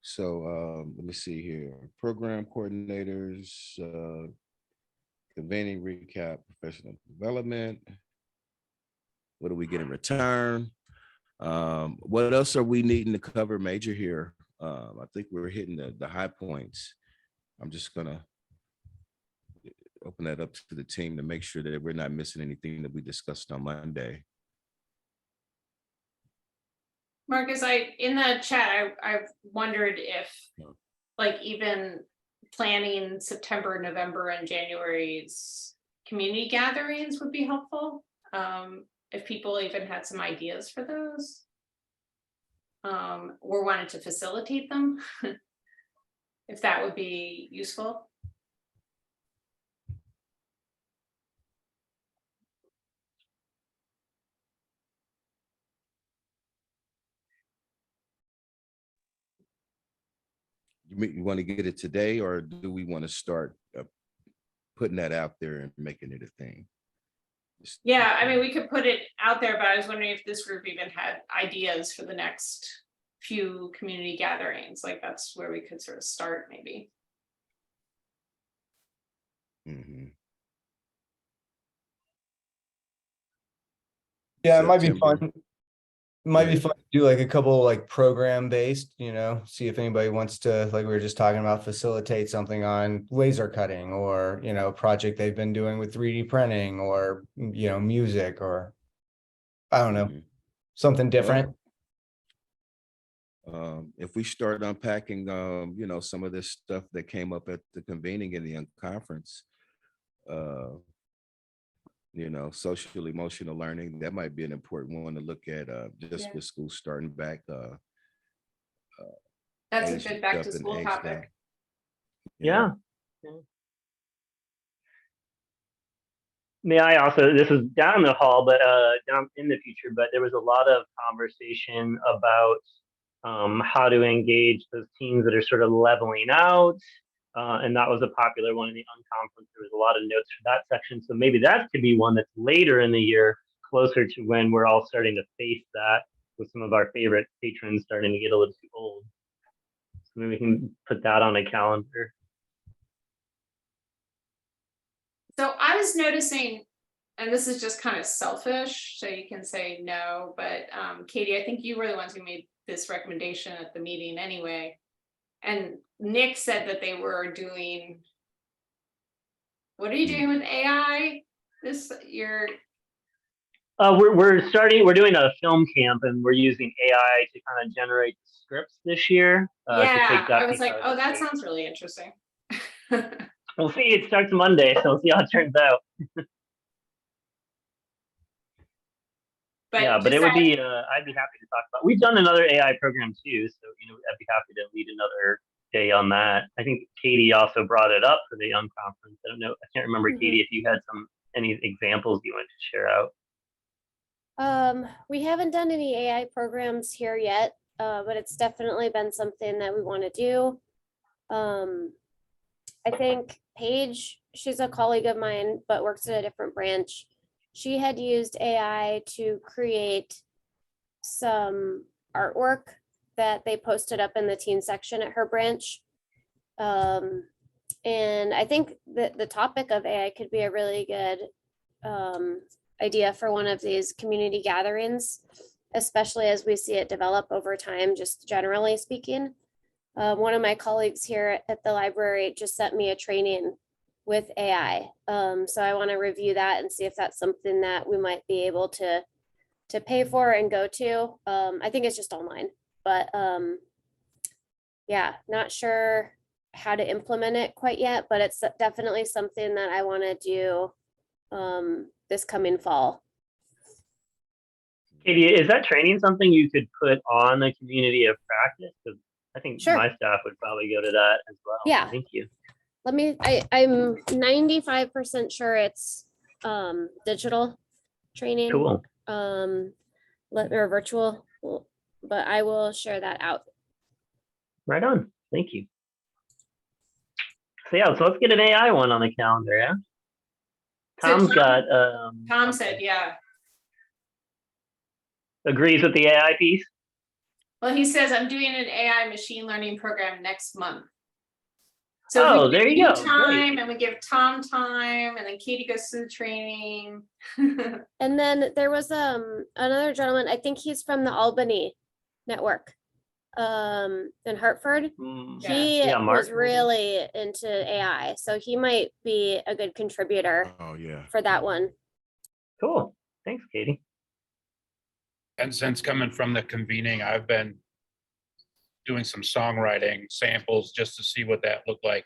So let me see here. Program coordinators, convening, recap, professional development. What do we get in return? What else are we needing to cover major here? I think we're hitting the high points. I'm just gonna open that up to the team to make sure that we're not missing anything that we discussed on Monday.
Marcus, in the chat, I wondered if like even planning September, November, and January's community gatherings would be helpful. If people even had some ideas for those. Or wanted to facilitate them. If that would be useful.
You want to get it today, or do we want to start putting that out there and making it a thing?
Yeah, I mean, we could put it out there, but I was wondering if this group even had ideas for the next few community gatherings. Like that's where we could sort of start maybe.
Mm-hmm.
Yeah, it might be
September.
fun. Might be fun to do like a couple like program based, see if anybody wants to, like we were just talking about, facilitate something on laser cutting or, a project they've been doing with 3D printing or, music or I don't know, something different.
If we start unpacking, some of this stuff that came up at the convening in the conference, social emotional learning, that might be an important one to look at just with school starting back.
That's a good back to school topic.
Yeah. May I also, this is down the hall, but down in the future, but there was a lot of conversation about how to engage those teams that are sort of leveling out. And that was a popular one in the unconference. There was a lot of notes for that section. So maybe that could be one that's later in the year, closer to when we're all starting to face that with some of our favorite patrons starting to get a little too old. So maybe we can put that on a calendar.
So I was noticing, and this is just kind of selfish, so you can say no, but Katie, I think you were the ones who made this recommendation at the meeting anyway. And Nick said that they were doing, what are you doing with AI this year?
We're doing a film camp and we're using AI to kind of generate scripts this year.
Yeah, I was like, oh, that sounds really interesting.
We'll see, it starts Monday, so we'll see how it turns out. But it would be, I'd be happy to talk about, we've done another AI program too, so, I'd be happy to lead another day on that. I think Katie also brought it up for the Young Conference. I don't know, I can't remember, Katie, if you had any examples you wanted to share out.
We haven't done any AI programs here yet, but it's definitely been something that we want to do. I think Paige, she's a colleague of mine, but works at a different branch. She had used AI to create some artwork that they posted up in the teen section at her branch. And I think that the topic of AI could be a really good idea for one of these community gatherings, especially as we see it develop over time, just generally speaking. One of my colleagues here at the library just sent me a training with AI. So I want to review that and see if that's something that we might be able to pay for and go to. I think it's just online, but yeah, not sure how to implement it quite yet, but it's definitely something that I want to do this coming fall.
Katie, is that training something you could put on the community of practice? Because I think
Sure.
my staff would probably go to that as well.
Yeah.
Thank you.
Let me, I'm 95% sure it's digital training.
Cool.
Or virtual, but I will share that out.
Right on. Thank you. So yeah, so let's get an AI one on the calendar, yeah?
So
Tom's
Tom-
got
Tom said, yeah.
agrees with the AI piece.
Well, he says, I'm doing an AI machine learning program next month. So
Oh,
if we
there
give
you go.
time and we give Tom time and then Katie goes through the training.
And then there was another gentleman, I think he's from the Albany network in Hartford. He
Yeah, Mark.
was really into AI, so he might be a good contributor
Oh, yeah.
for that one.
Cool. Thanks, Katie.
And since coming from the convening, I've been doing some songwriting samples just to see what that looked like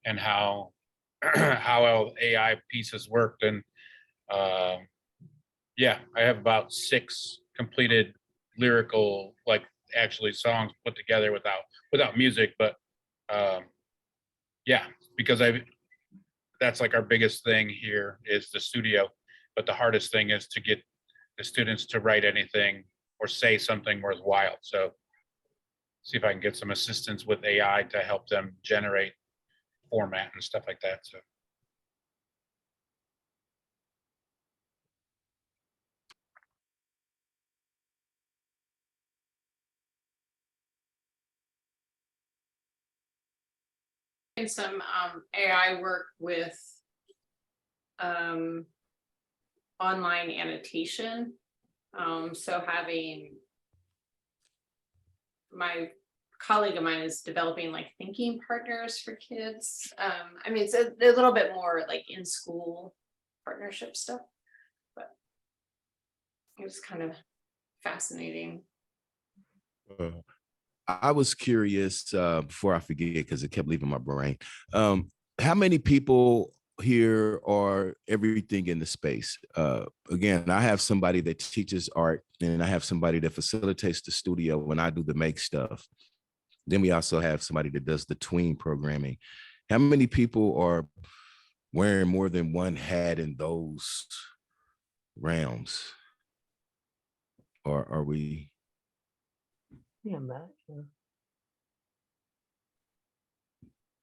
and how how AI pieces worked. And yeah, I have about 6 completed lyrical, like actually songs put together without music. But yeah, because that's like our biggest thing here is the studio. But the hardest thing is to get the students to write anything or say something worthwhile. So see if I can get some assistance with AI to help them generate format and stuff like that. So
And some AI work with online annotation. So having my colleague of mine is developing like thinking partners for kids. I mean, it's a little bit more like in school partnership stuff, but it was kind of fascinating.
I was curious before I forget, because it kept leaving my brain. How many people here are everything in the space? Again, I have somebody that teaches art, and I have somebody that facilitates the studio when I do the make stuff. Then we also have somebody that does the tween programming. How many people are wearing more than one hat in those realms? Or are we?
Yeah, Matt. Yeah.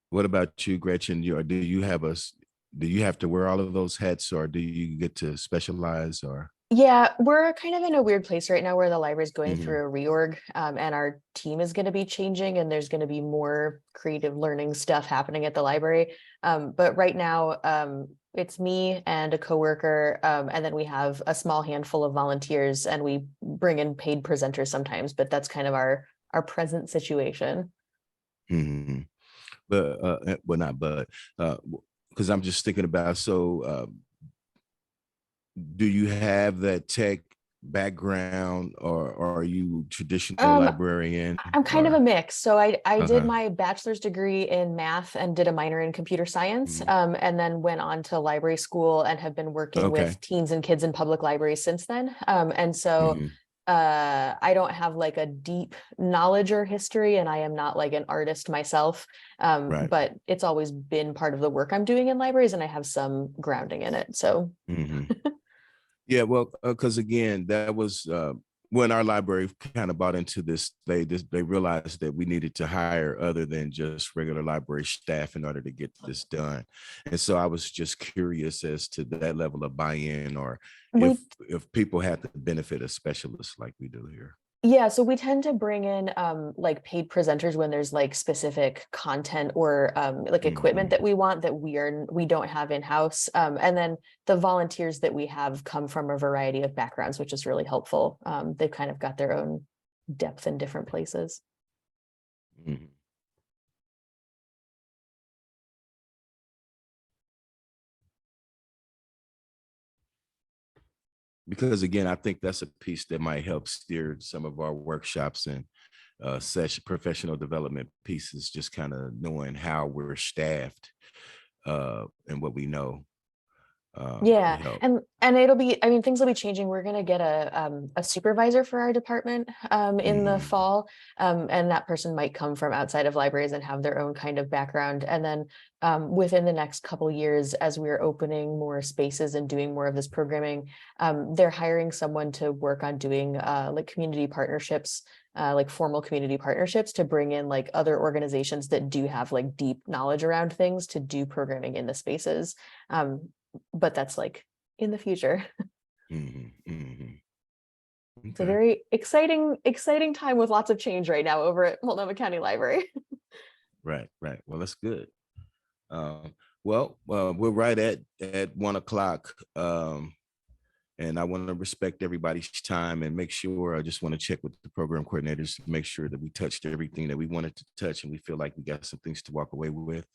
What about you, Gretchen? Do you have to wear all of those hats, or do you get to specialize? Or
Yeah, we're kind of in a weird place right now where the library is going
Mhm.
through a reorg, and our team is going to be changing, and there's going to be more creative learning stuff happening at the library. But right now, it's me and a coworker, and then we have a small handful of volunteers, and we bring in paid presenters sometimes. But that's kind of our present situation.
Mhm. But well, not but because I'm just thinking about, so do you have that tech background, or are you traditional librarian?
I'm kind of a mix. So I did
Uh-huh.
my bachelor's degree in math and did a minor in computer science, and then went on to library school and have been working
Okay.
with teens and kids in public libraries since then. And so
Mhm.
I don't have like a deep knowledge or history, and I am not like an artist myself.
Right.
But it's always been part of the work I'm doing in libraries, and I have some grounding in it. So
Mhm. Yeah, well, because again, that was when our library kind of bought into this. They realized that we needed to hire other than just regular library staff in order to get this done. And so I was just curious as to that level of buy-in, or
we
if people had the benefit of specialists like we do here.
Yeah, so we tend to bring in like paid presenters when there's like specific content or like equipment that we want that we don't have in-house. And then the volunteers that we have come from a variety of backgrounds, which is really helpful. They've kind of got their own depth in different places.
Mhm. Because again, I think that's a piece that might help steer some of our workshops and session, professional development pieces, just kind of knowing how we're staffed and what we know.
Yeah,
will help.
and it'll be, I mean, things will be changing. We're gonna get a supervisor for our department in the
Mhm.
fall. And that person might come from outside of libraries and have their own kind of background. And then within the next couple years, as we're opening more spaces and doing more of this programming, they're hiring someone to work on doing like community partnerships, like formal community partnerships, to bring in like other organizations that do have like deep knowledge around things to do programming in the spaces. But that's like in the future.
Mhm, mhm.
It's a
Okay.
very exciting time with lots of change right now over at Multnomah County Library.
Right, right. Well, that's good. Well, we're right at 1 o'clock. And I want to respect everybody's time and make sure, I just want to check with the program coordinators to make sure that we touched everything that we wanted to touch and we feel like we got some things to walk away with.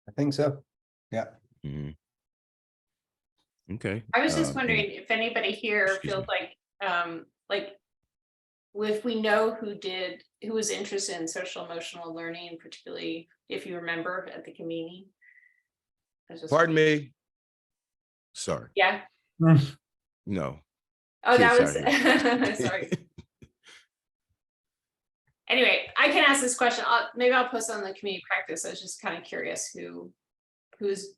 I think so. Yeah.
Mhm. Okay.
I was just
and-
wondering if anybody here
Excuse
feels like if we know who was interested in social emotional learning, particularly if you remember at the convening.
Pardon me. Sorry.
Yeah.
No.
Oh, that
kids
was,
out here.
sorry. Anyway, I can ask this question. Maybe I'll post on the community practice. I was just kind of curious who was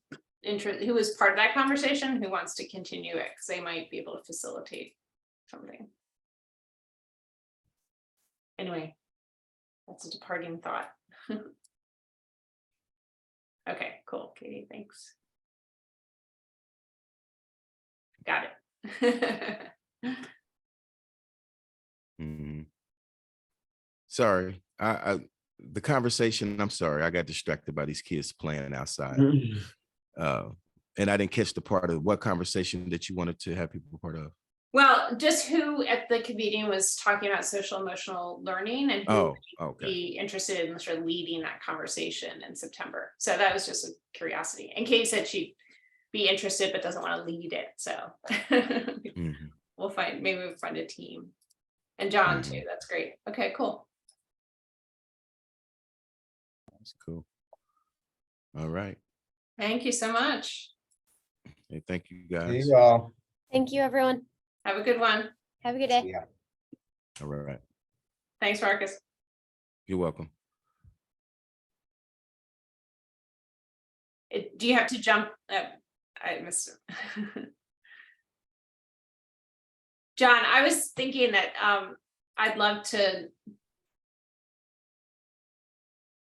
part of that conversation, who wants to continue it, because they might be able to facilitate something. Anyway, that's a departing thought. Okay, cool, Katie, thanks. Got it.
Mhm. Sorry. The conversation, I'm sorry, I got distracted by these kids playing outside. And I didn't catch the part of what conversation that you wanted to have people part of.
Well, just who at the convening was talking about social emotional learning and who
Oh,
would
okay.
be interested in sort of leading that conversation in September. So that was just a curiosity. And Kate said she'd be interested but doesn't want to lead it. So
Mhm.
maybe we'll find a team. And John
Mhm.
too. That's great. Okay, cool.
That's cool. All right.
Thank you so much.
Hey, thank you
See
guys.
you all.
Thank you, everyone.
Have a good one.
Have a good day.
Yeah.
All right.
Thanks, Marcus.
You're welcome.
Do you have to jump? I missed it. John, I was thinking that I'd love to.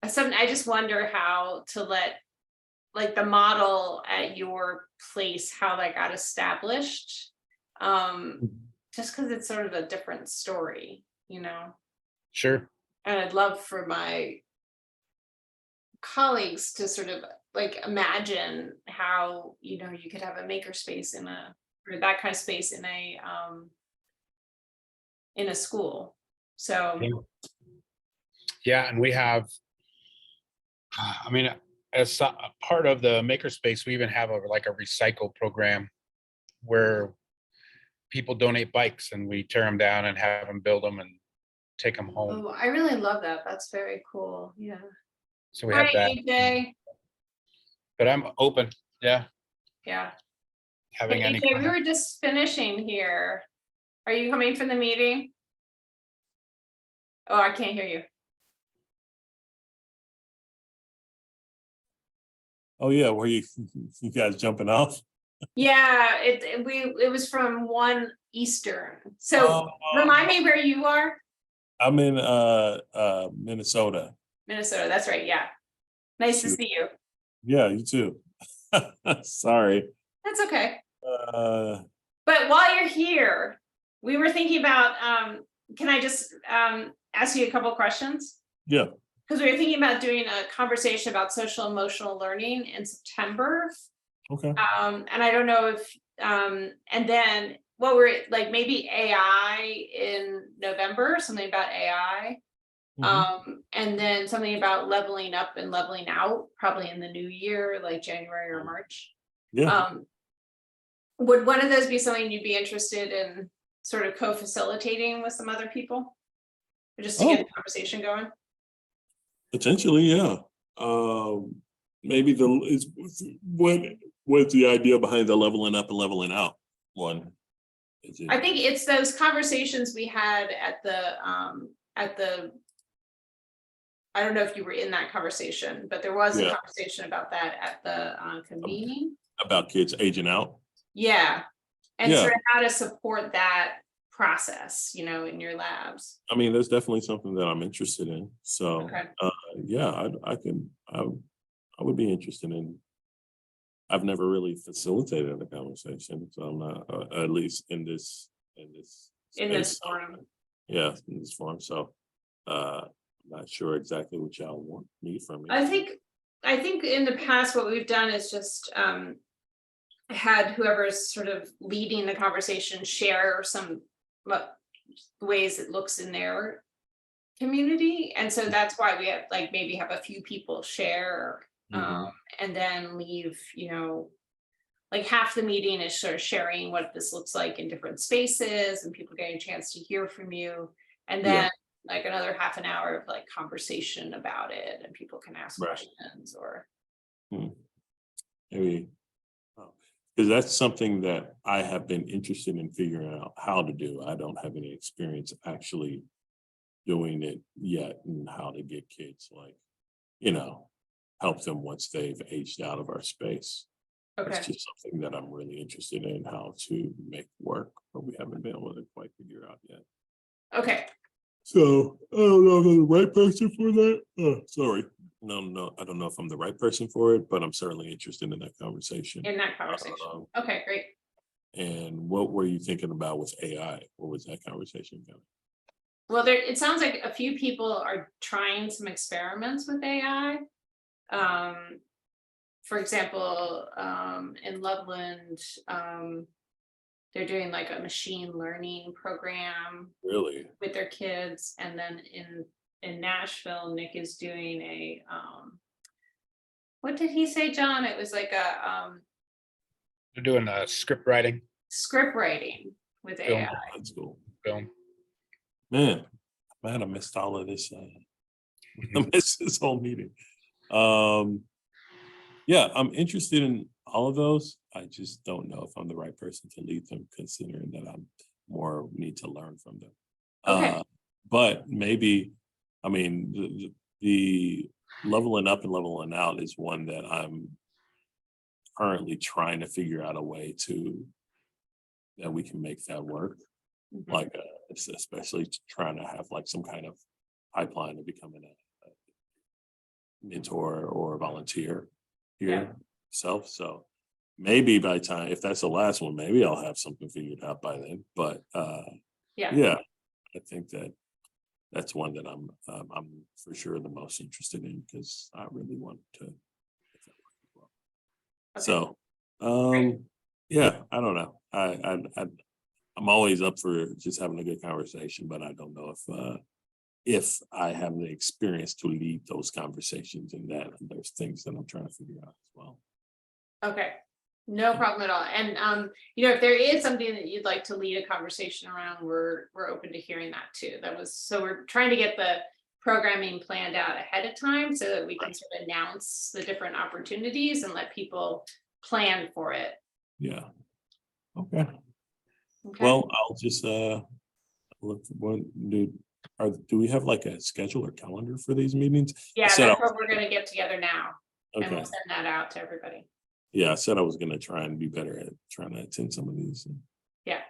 I just wonder how to let, like, the model at your place, how that got established. Just because it's sort of a different story, you know.
Sure.
And I'd love for my colleagues to sort of like imagine how, you know, you could have a makerspace or that kind of space in a school. So
Yeah, and we have, I mean, as a part of the makerspace, we even have a recycle program where people donate bikes and we tear them down and have them build them and take them home.
I really love that. That's very cool. Yeah.
So we have
Hi,
that.
AJ.
But I'm open, yeah,
Yeah.
having
Hey,
any.
AJ, we were just finishing here. Are you coming for the meeting? Oh, I can't hear you.
Oh yeah, were you guys jumping off?
Yeah, it was from 1 Eastern. So remind me where you are.
I'm in Minnesota.
Minnesota, that's right. Yeah. Nice to
Shoot.
see you.
Yeah, you too. Sorry.
That's okay.
Uh
But while you're here, we were thinking about can I just ask you a couple questions?
yeah.
Because we were thinking about doing a conversation about social emotional learning in September.
Okay.
And I don't know if and then what we're like, maybe AI in November, something about AI. And then something about leveling up and leveling out, probably in the new year, like January or March.
Yeah.
Would one of those be something you'd be interested in sort of co-facilitating with some other people? Just to get the conversation going?
Potentially, yeah. Maybe what's the idea behind the leveling up and leveling out one? Is it,
I think it's those conversations we had at the, I don't know if you were in that conversation, but there was a
Yeah.
conversation about that at the convening.
about kids aging out?
Yeah. And
Yeah.
sort of how to support that process, you know, in your labs.
I mean, that's definitely something that I'm interested in. So,
Okay.
yeah, I would be interested in. I've never really facilitated a conversation, so I'm not, at least in this
In this
space.
forum.
Yeah, in this form. So, I'm not sure exactly what y'all need from me.
I think in the past, what we've done is just had whoever's sort of leading the conversation share some ways it looks in their community. And so that's why we have like maybe have a few people share and then leave, you know, like half the meeting is sort of sharing what this looks like in different spaces and people getting a chance to hear from you. And then like another half an hour of like conversation about it and people can ask questions or.
Maybe, because that's something that I have been interested in figuring out how to do. I don't have any experience actually doing it yet and how to get kids like, you know, help them once they've aged out of our space.
Okay.
It's just something that I'm really interested in how to make work, but we haven't been able to quite figure out yet.
Okay.
So I don't know if I'm the right person for that. Sorry. No, I don't know if I'm the right person for it, but I'm certainly interested in that conversation.
In that conversation. Okay, great.
And what were you thinking about with AI? What was that conversation going?
Well, it sounds like a few people are trying some experiments with AI. For example, in Loveland, they're doing like a machine learning program
Really?
with their kids. And then in Nashville, Nick is doing a, what did he say, John? It was like a
They're doing script writing.
script writing with
Film.
AI.
That's cool.
Film.
Man, I missed all of this. I missed this whole meeting. Yeah, I'm interested in all of those. I just don't know if I'm the right person to lead them, considering that I'm more need to learn from them.
Okay.
But maybe, I mean, the leveling up and leveling out is one that I'm currently trying to figure out a way that we can make that work. Like, especially trying to have like some kind of pipeline to becoming a mentor or a volunteer here self. So maybe by the time, if that's the last one, maybe I'll have something figured out by then. But yeah, I think that's one that I'm for sure the most interested in because I really want to make that work as well.
Okay.
So yeah, I don't know. I'm always up for just having a good conversation, but I don't know if I have the experience to lead those conversations and there's things that I'm trying to figure out as well.
Okay, no problem at all. And you know, if there is something that you'd like to lead a conversation around, we're open to hearing that too. So we're trying to get the programming planned out ahead of time so that we can sort of announce the different opportunities and let people plan for it.
Yeah. Okay.
Okay.
Well, I'll just look for one. Do we have like a schedule or calendar for these meetings?
Yeah, that's what we're going to get together now. And
Okay.
we'll send that out to everybody.
Yeah, I said I was going to try and be better at trying to attend some of these.
Yeah.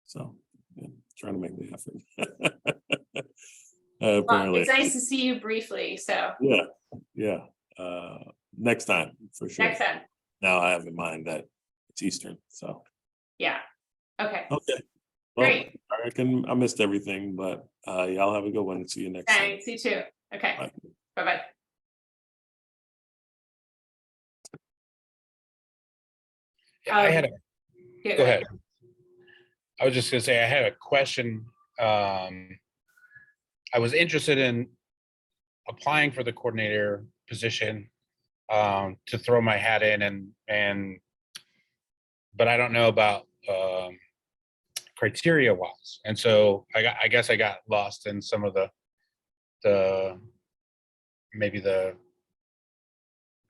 So, yeah, trying to make the effort.
Well,
Apparently.
it's nice to see you briefly. So
Yeah. Next time for sure.
next time.
Now I have in mind that it's Eastern. So.
Yeah. Okay.
Okay. Well,
Great.
I missed everything, but y'all have a good one. See you next time.
Thanks. You too. Okay.
Bye.
Bye-bye.
I had
Yeah,
go ahead. I was just gonna say I had a question. I was interested in applying for the coordinator position to throw my hat in and but I don't know about criteria was. And so I guess I got lost in some of the maybe the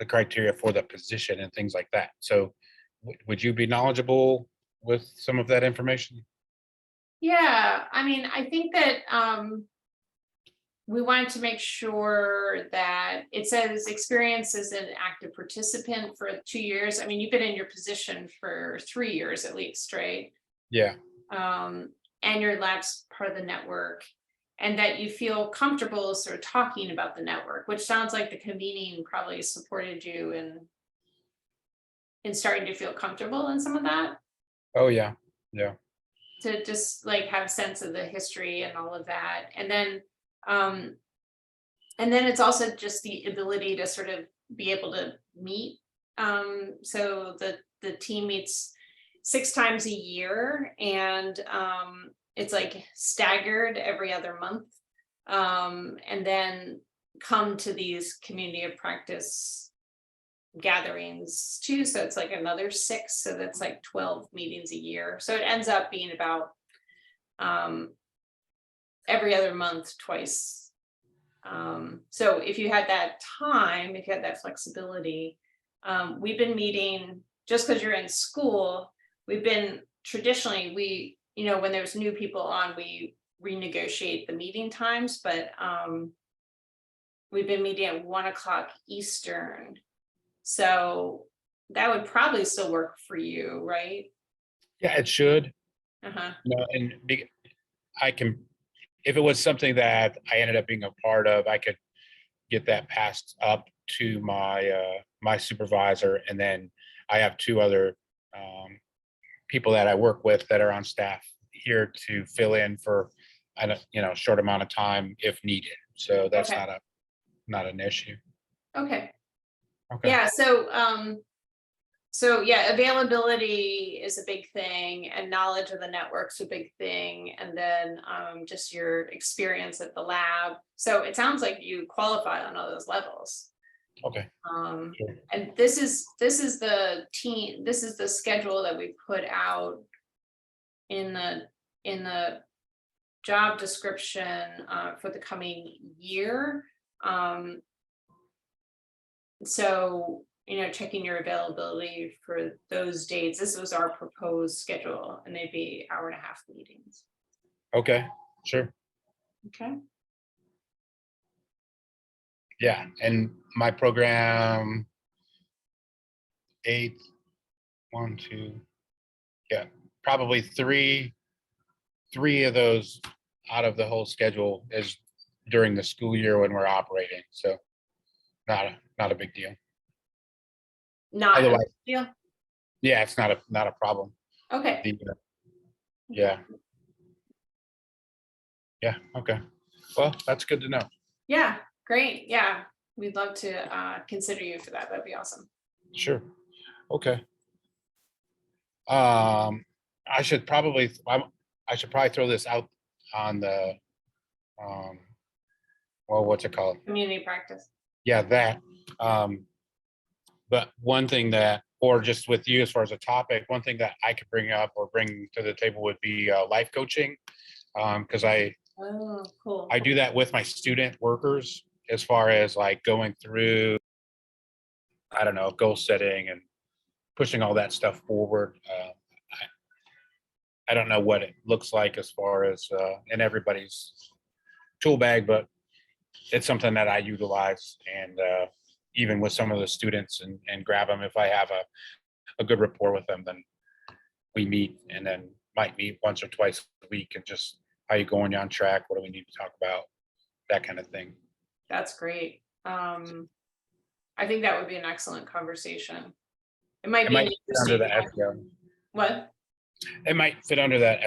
criteria for the position and things like that. So would you be knowledgeable with some of that information?
Yeah, I mean, I think that we wanted to make sure that it says experience as an active participant for 2 years. I mean, you've been in your position for 3 years at least, right?
Yeah.
And your lab's part of the network, and that you feel comfortable sort of talking about the network, which sounds like the convening probably supported you in starting to feel comfortable in some of that,
Oh, yeah. Yeah.
to just like have a sense of the history and all of that. And then it's also just the ability to sort of be able to meet. So the team meets 6 times a year, and it's like staggered every other month. And then come to these community of practice gatherings too. So it's like another 6. So that's like 12 meetings a year. So it ends up being about every other month, twice. So if you had that time, if you had that flexibility, we've been meeting, just because you're in school, we've been traditionally, when there's new people on, we renegotiate the meeting times, but we've been meeting at 1:00 Eastern. So that would probably still work for you, right?
Yeah, it should.
Uh-huh.
No, and I can, if it was something that I ended up being a part of, I could get that passed up to my supervisor, and then I have 2 other people that I work with that are on staff here to fill in for a short amount of time if needed. So that's
Okay.
not an issue.
Okay.
Okay.
Yeah, so yeah, availability is a big thing, and knowledge of the network's a big thing, and then just your experience at the lab. So it sounds like you qualify on all those levels.
Okay. Sure.
And this is the schedule that we put out in the job description for the coming year. So, checking your availability for those dates. This was our proposed schedule, and they'd be 1.5-hour meetings.
Okay. Sure.
Okay.
Yeah, and my program 8, 1, 2, yeah, probably three of those out of the whole schedule is during the school year when we're operating. So not a big deal.
Not a
Otherwise-
big deal.
Yeah, it's not a problem.
Okay.
Yeah. Yeah. Okay. Well, that's good to know.
Yeah, great. Yeah, we'd love to consider you for that. That'd be awesome.
Sure. Okay. I should probably throw this out on the well, what's it called?
Community practice.
Yeah, that. But one thing that, or just with you as far as a topic, one thing that I could bring up or bring to the table would be life coaching. Because
Oh, cool.
I do that with my student workers as far as like going through, I don't know, goal setting and pushing all that stuff forward. I don't know what it looks like as far as in everybody's tool bag, but it's something that I utilize, and even with some of the students and grab them if I have a good rapport with them, then we meet, and then might meet once or twice a week and just, how you going, you on track? What do we need to talk about? That kind of thing.
That's great. I think that would be an excellent conversation. It might be an
fit under the
interesting.
SEL.
What?
It might fit under that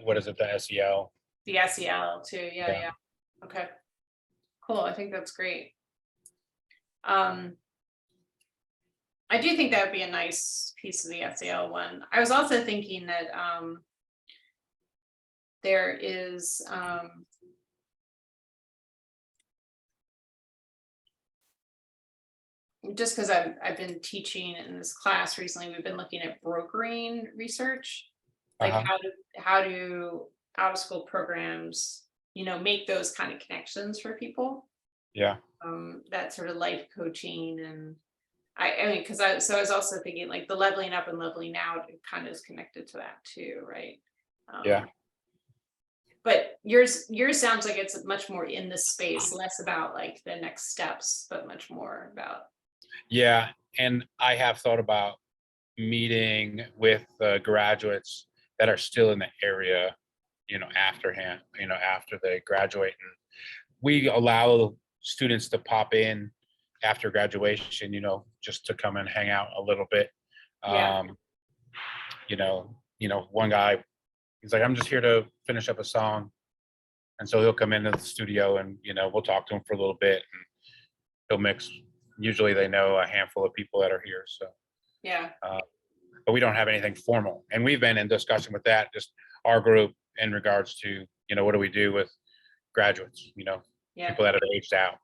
what is it, the SEL?
The SEL too. Yeah. Okay. Cool. I think that's great. I do think that would be a nice piece of the SEL one. I was also thinking that there is just because I've been teaching in this class recently, we've been looking at brokering research. Like
Uh-huh.
how do out of school programs, make those kind of connections for people?
Yeah,
That sort of life coaching. And I mean, so I was also thinking like the leveling up and leveling out, it kind of is connected to that too, right?
Yeah.
But yours sounds like it's much more in the space, less about like the next steps, but much more about.
yeah. And I have thought about meeting with graduates that are still in the area, after they graduate. And we allow students to pop in after graduation, just to come and hang out a little bit.
Yeah.
One guy, he's like, I'm just here to finish up a song. And so he'll come into the studio and, we'll talk to him for a little bit and he'll mix. Usually they know a handful of people that are here. So,
Yeah.
but we don't have anything formal. And we've been in discussion with that, just our group in regards to, what do we do with graduates,
Yeah.
people that have aged out.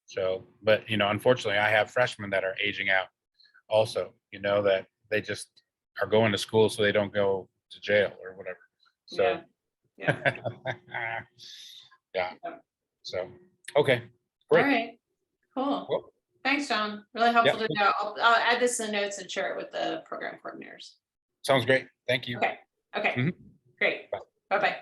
So, but, unfortunately I have freshmen that are aging out also, that they just are going to school so they don't go to jail or whatever. So,
Yeah.
yeah.
Yeah.
So, okay,
All
great.
right. Cool.
Well,
Thanks, John. Really helpful
Yeah.
to know. I'll add this in the notes and share it with the program coordinators.
sounds great. Thank you.
Okay. Okay.
Mhm.
Great.
Bye.
Bye-bye.